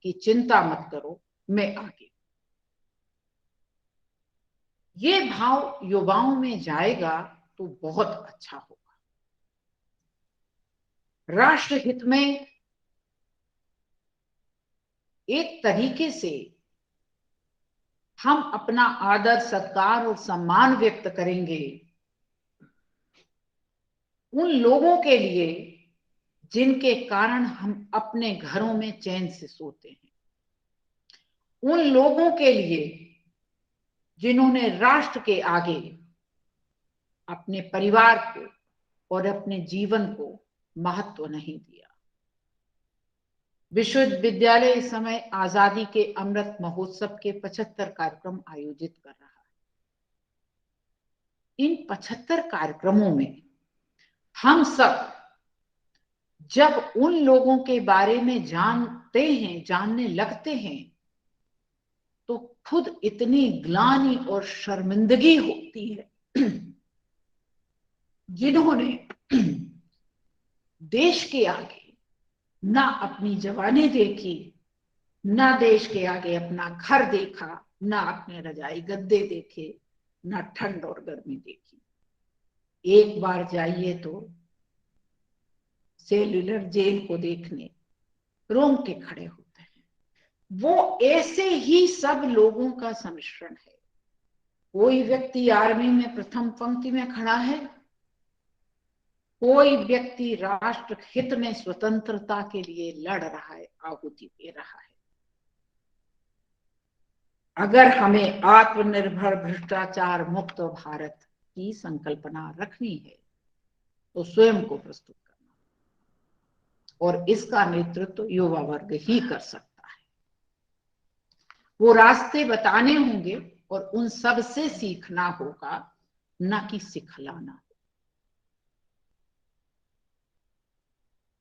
कि चिंता मत करो, मैं आगे। ये भाव युवाओं में जाएगा तो बहुत अच्छा होगा। राष्ट्र हित में एक तरीके से हम अपना आदर, सत्कार और सम्मान व्यक्त करेंगे उन लोगों के लिए जिनके कारण हम अपने घरों में चैन से सोते हैं, उन लोगों के लिए जिन्होंने राष्ट्र के आगे अपने परिवार को और अपने जीवन को महत्व नहीं दिया। विश्वविद्यालय इस समय आजादी के अमृत महोत्सव के 75 कार्यक्रम आयोजित कर रहा है। इन 75 कार्यक्रमों में हम सब जब उन लोगों के बारे में जानते हैं, जानने लगते हैं, तो खुद इतनी ग्लानि और शर्मिंदगी होती है जिन्होंने देश के आगे ना अपनी जवानी देखी, ना देश के आगे अपना घर देखा, ना अपने रजाई गद्दे देखे, ना ठंड और गर्मी देखी। एक बार जाइए तो सेल्युलर जेल को देखने रोम के खड़े होते हैं। वो ऐसे ही सब लोगों का सम्मिश्रण है। कोई व्यक्ति आर्मी में प्रथम पंक्ति में खड़ा है, कोई व्यक्ति राष्ट्र हित में स्वतंत्रता के लिए लड़ रहा है, आहुति दे रहा है। अगर हमें आत्मनिर्भर भ्रष्टाचार मुक्त भारत की संकल्पना रखनी है तो स्वयं को प्रस्तुत करना, और इसका नेतृत्व युवा वर्ग ही कर सकता है। वो रास्ते बताने होंगे और उन सब से सीखना होगा, न कि सिखलाना।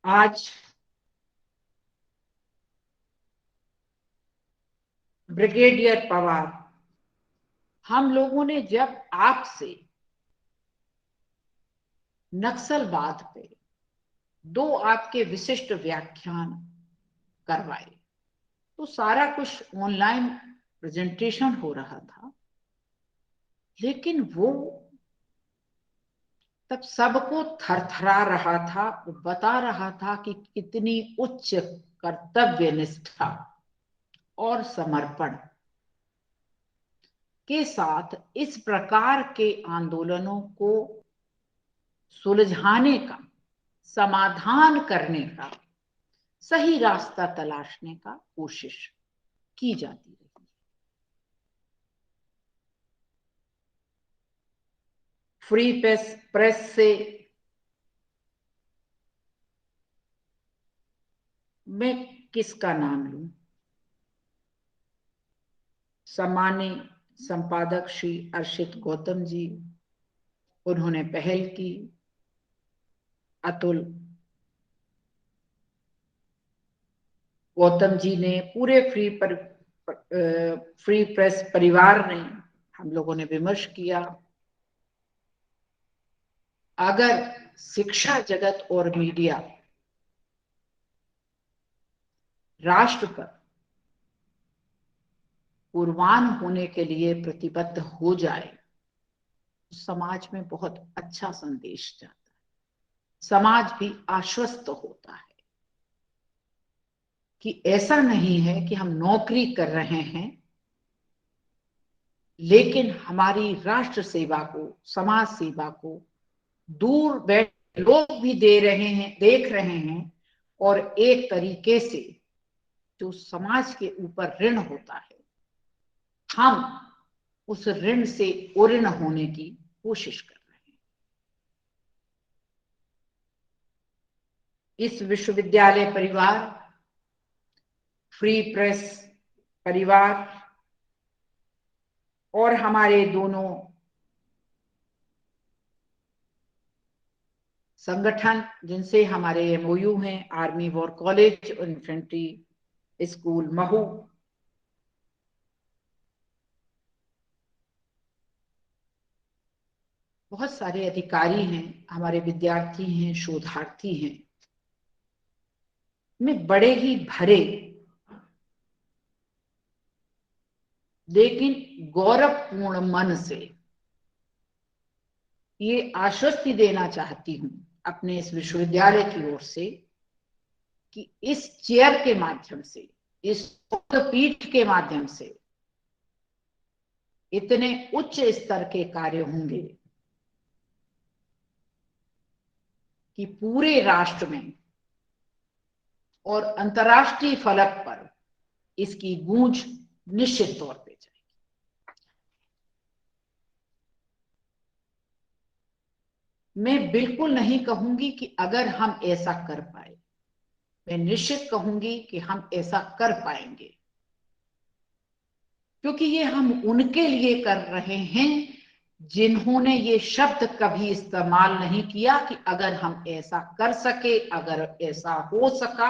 आज ब्रिगेडियर पवार, हम लोगों ने जब आपसे नक्सलवाद पे 2 आपके विशिष्ट व्याख्यान करवाए, तो सारा कुछ ऑनलाइन प्रेजेंटेशन हो रहा था, लेकिन वो तब सबको थरथरा रहा था, बता रहा था कि कितनी उच्च कर्तव्य निष्ठा और समर्पण के साथ इस प्रकार के आंदोलनों को सुलझाने का, समाधान करने का, सही रास्ता तलाशने का कोशिश की जाती रही। फ्री प्रेस से मैं किसका नाम लूं? सम्मानित संपादक श्री अर्षित गौतम जी, उन्होंने पहल की। अतुल गौतम जी ने, पूरे फ्री प्रेस परिवार ने, हम लोगों ने विमर्श किया। अगर शिक्षा जगत और मीडिया राष्ट्र पर कुर्बान होने के लिए प्रतिबद्ध हो जाए तो समाज में बहुत अच्छा संदेश जाता है, समाज भी आश्वस्त होता है कि ऐसा नहीं है कि हम नौकरी कर रहे हैं लेकिन हमारी राष्ट्र सेवा को, समाज सेवा को दूर बैठे लोग भी देख रहे हैं, और एक तरीके से जो समाज के ऊपर ऋण होता है, हम उस ऋण से उऋण होने की कोशिश कर रहे हैं। इस विश्वविद्यालय परिवार, फ्री प्रेस परिवार और हमारे दोनों संगठन जिनसे हमारे एमओयू हैं, आर्मी वॉर कॉलेज और इन्फेंट्री स्कूल महू, बहुत सारे अधिकारी हैं, हमारे विद्यार्थी हैं, शोधार्थी हैं, में बड़े ही भरे लेकिन गौरवपूर्ण मन से ये आश्वस्ति देना चाहती हूं अपने इस विश्वविद्यालय की ओर से कि इस चेयर के माध्यम से, इस पीठ के माध्यम से इतने उच्च स्तर के कार्य होंगे कि पूरे राष्ट्र में और अंतर्राष्ट्रीय फलक पर इसकी गूंज निश्चित तौर पे जाएगी। मैं बिल्कुल नहीं कहूंगी कि अगर हम ऐसा कर पाए, मैं निश्चित कहूंगी कि हम ऐसा कर पाएंगे, क्योंकि ये हम उनके लिए कर रहे हैं जिन्होंने ये शब्द कभी इस्तेमाल नहीं किया कि अगर हम ऐसा कर सके, अगर ऐसा हो सका,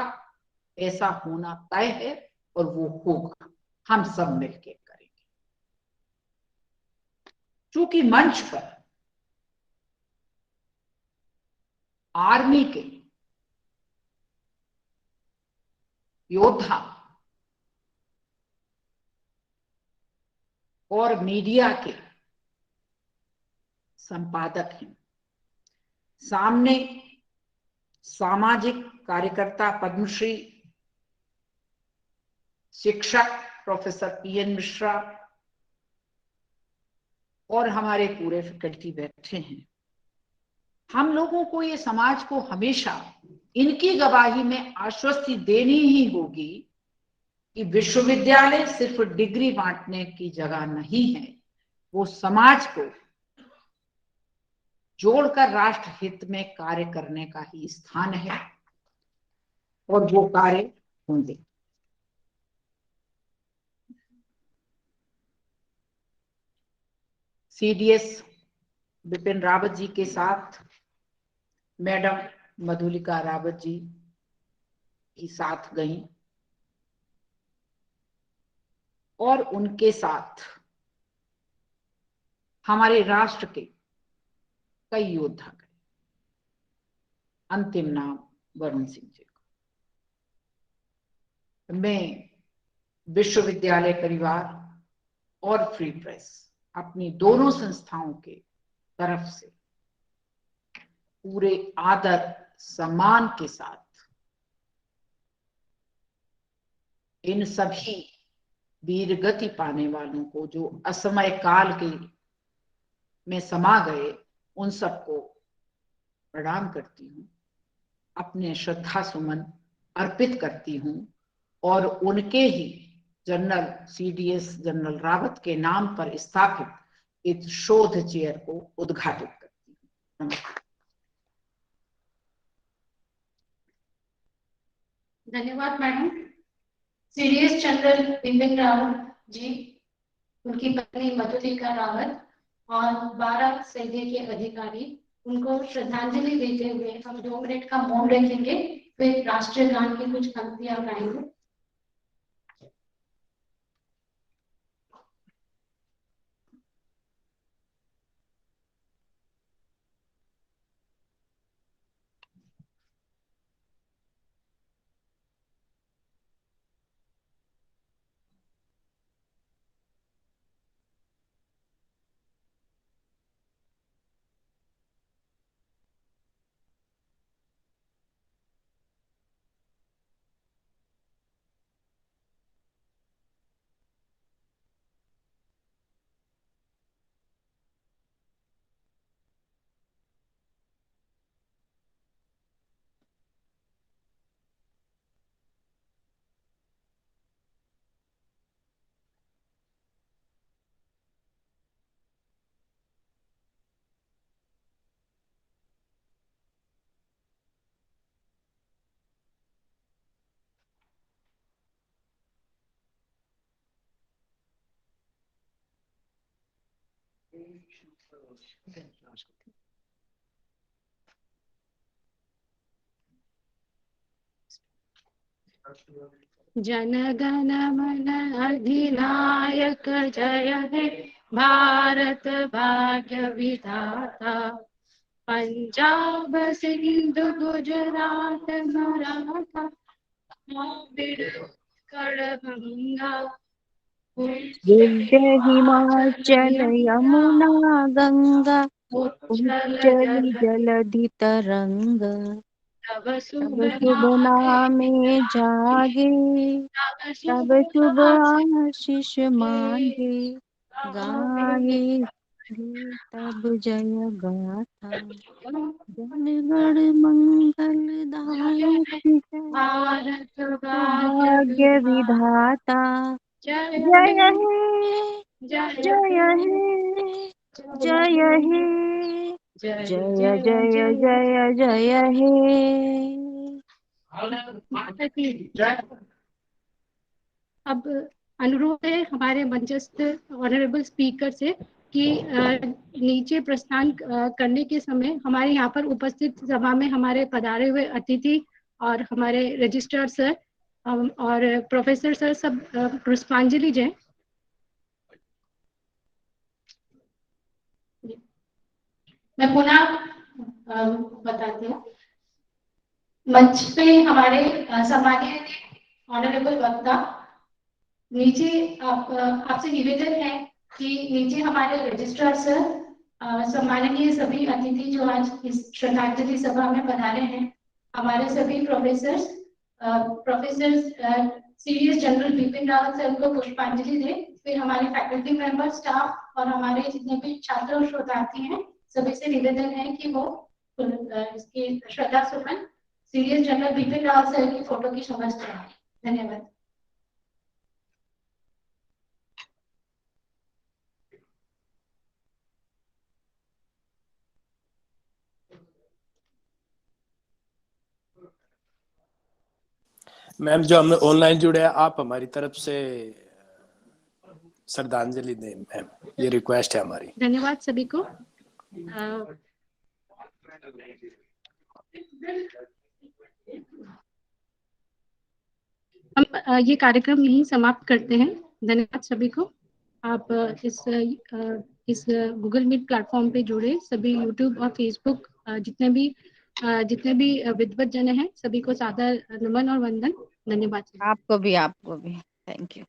ऐसा होना तय है और वो होगा, हम सब मिलकर करेंगे। चूंकि मंच पर आर्मी के योद्धा और मीडिया के संपादक हैं, सामने सामाजिक कार्यकर्ता पद्मश्री शिक्षक प्रोफेसर पीएन मिश्रा और हमारे पूरे फैकल्टी बैठे हैं। हम लोगों को, ये समाज को हमेशा इनकी गवाही में आश्वस्ति देनी ही होगी कि विश्वविद्यालय सिर्फ डिग्री बांटने की जगह नहीं है, वो समाज को जोड़कर राष्ट्र हित में कार्य करने का ही स्थान है और वो कार्य होंगे। सीडीएस बिपिन रावत जी के साथ मैडम मधुलिका रावत जी की साथ गई और उनके साथ हमारे राष्ट्र के कई योद्धा गए। अंतिम नाम वरुण सिंह जी का। मैं विश्वविद्यालय परिवार और फ्री प्रेस, अपनी दोनों संस्थाओं के तरफ से पूरे आदर सम्मान के साथ इन सभी वीर गति पाने वालों को जो असमय काल के में समा गए, उन सबको प्रणाम करती हूँ, अपने श्रद्धा सुमन अर्पित करती हूँ और उनके ही जनरल सीडीएस जनरल रावत के नाम पर स्थापित इस शोध चेयर को उद्घाटित करती हूँ। नमस्कार। धन्यवाद madam. CDS general Bipin Rawat ji, उनकी पत्नी मधुलिका रावत और 12 सैन्य के अधिकारी, उनको श्रद्धांजलि देते हुए हम 2 मिनट का मौन रखेंगे, फिर राष्ट्रीय गान की कुछ पंक्तियां गाएंगे। जन गण मन अधिनायक जय हे भारत भाग्य विधाता, पंजाब सिंधु गुजरात मराठा द्राविड़ उत्कल गंगा, विंध्य हिमाचल यमुना गंगा, उच्चल उज्जल जलधि तरंग, तब तब शुभ शुभ नामे जागे, तब शुभ आशीष मांगे, गाए तब जय गाथा जनगण मंगलदायक भारत भाग्य विधाता जय जय हे हे जय जय हे हे जय हे जय जय जय जय हे। अब अनुरोध है हमारे मंचस्थ ऑनरेबल स्पीकर से कि नीचे प्रस्थान करने के समय हमारे यहाँ पर उपस्थित सभा में हमारे पधारे हुए अतिथि और हमारे रजिस्ट्रार सर और प्रोफेसर सर सब पुष्पांजलि दें। मैं पुनः बताती हूँ। मंच पे हमारे सम्मानीय ऑनरेबल वक्ता, नीचे आपसे निवेदन है कि नीचे हमारे रजिस्ट्रार सर, सम्माननीय सभी अतिथि जो आज इस श्रद्धांजलि सभा में पधारे हैं, हमारे सभी professor CDS general Bipin Rawat sir को पुष्पांजलि दे। फिर हमारे फैकल्टी मेंबर, स्टाफ और हमारे जितने भी छात्र और शोधार्थी हैं, सभी से निवेदन है कि वो इसकी श्रद्धा सुमन CDS general Bipin Rawat sir की फोटो की समझ चढ़ाएं। धन्यवाद। मैम, जो हम ऑनलाइन जुड़े हैं, आप हमारी तरफ से श्रद्धांजलि दें मैम, ये रिक्वेस्ट है हमारी। धन्यवाद सभी को। हम ये कार्यक्रम यहीं समाप्त करते हैं। धन्यवाद सभी को। आप इस गूगल मीट प्लेटफॉर्म पे जुड़े सभी यूट्यूब और फेसबुक जितने भी विद्वत जन हैं, सभी को सादर नमन और वंदन। धन्यवाद। आपको भी थैंक यू।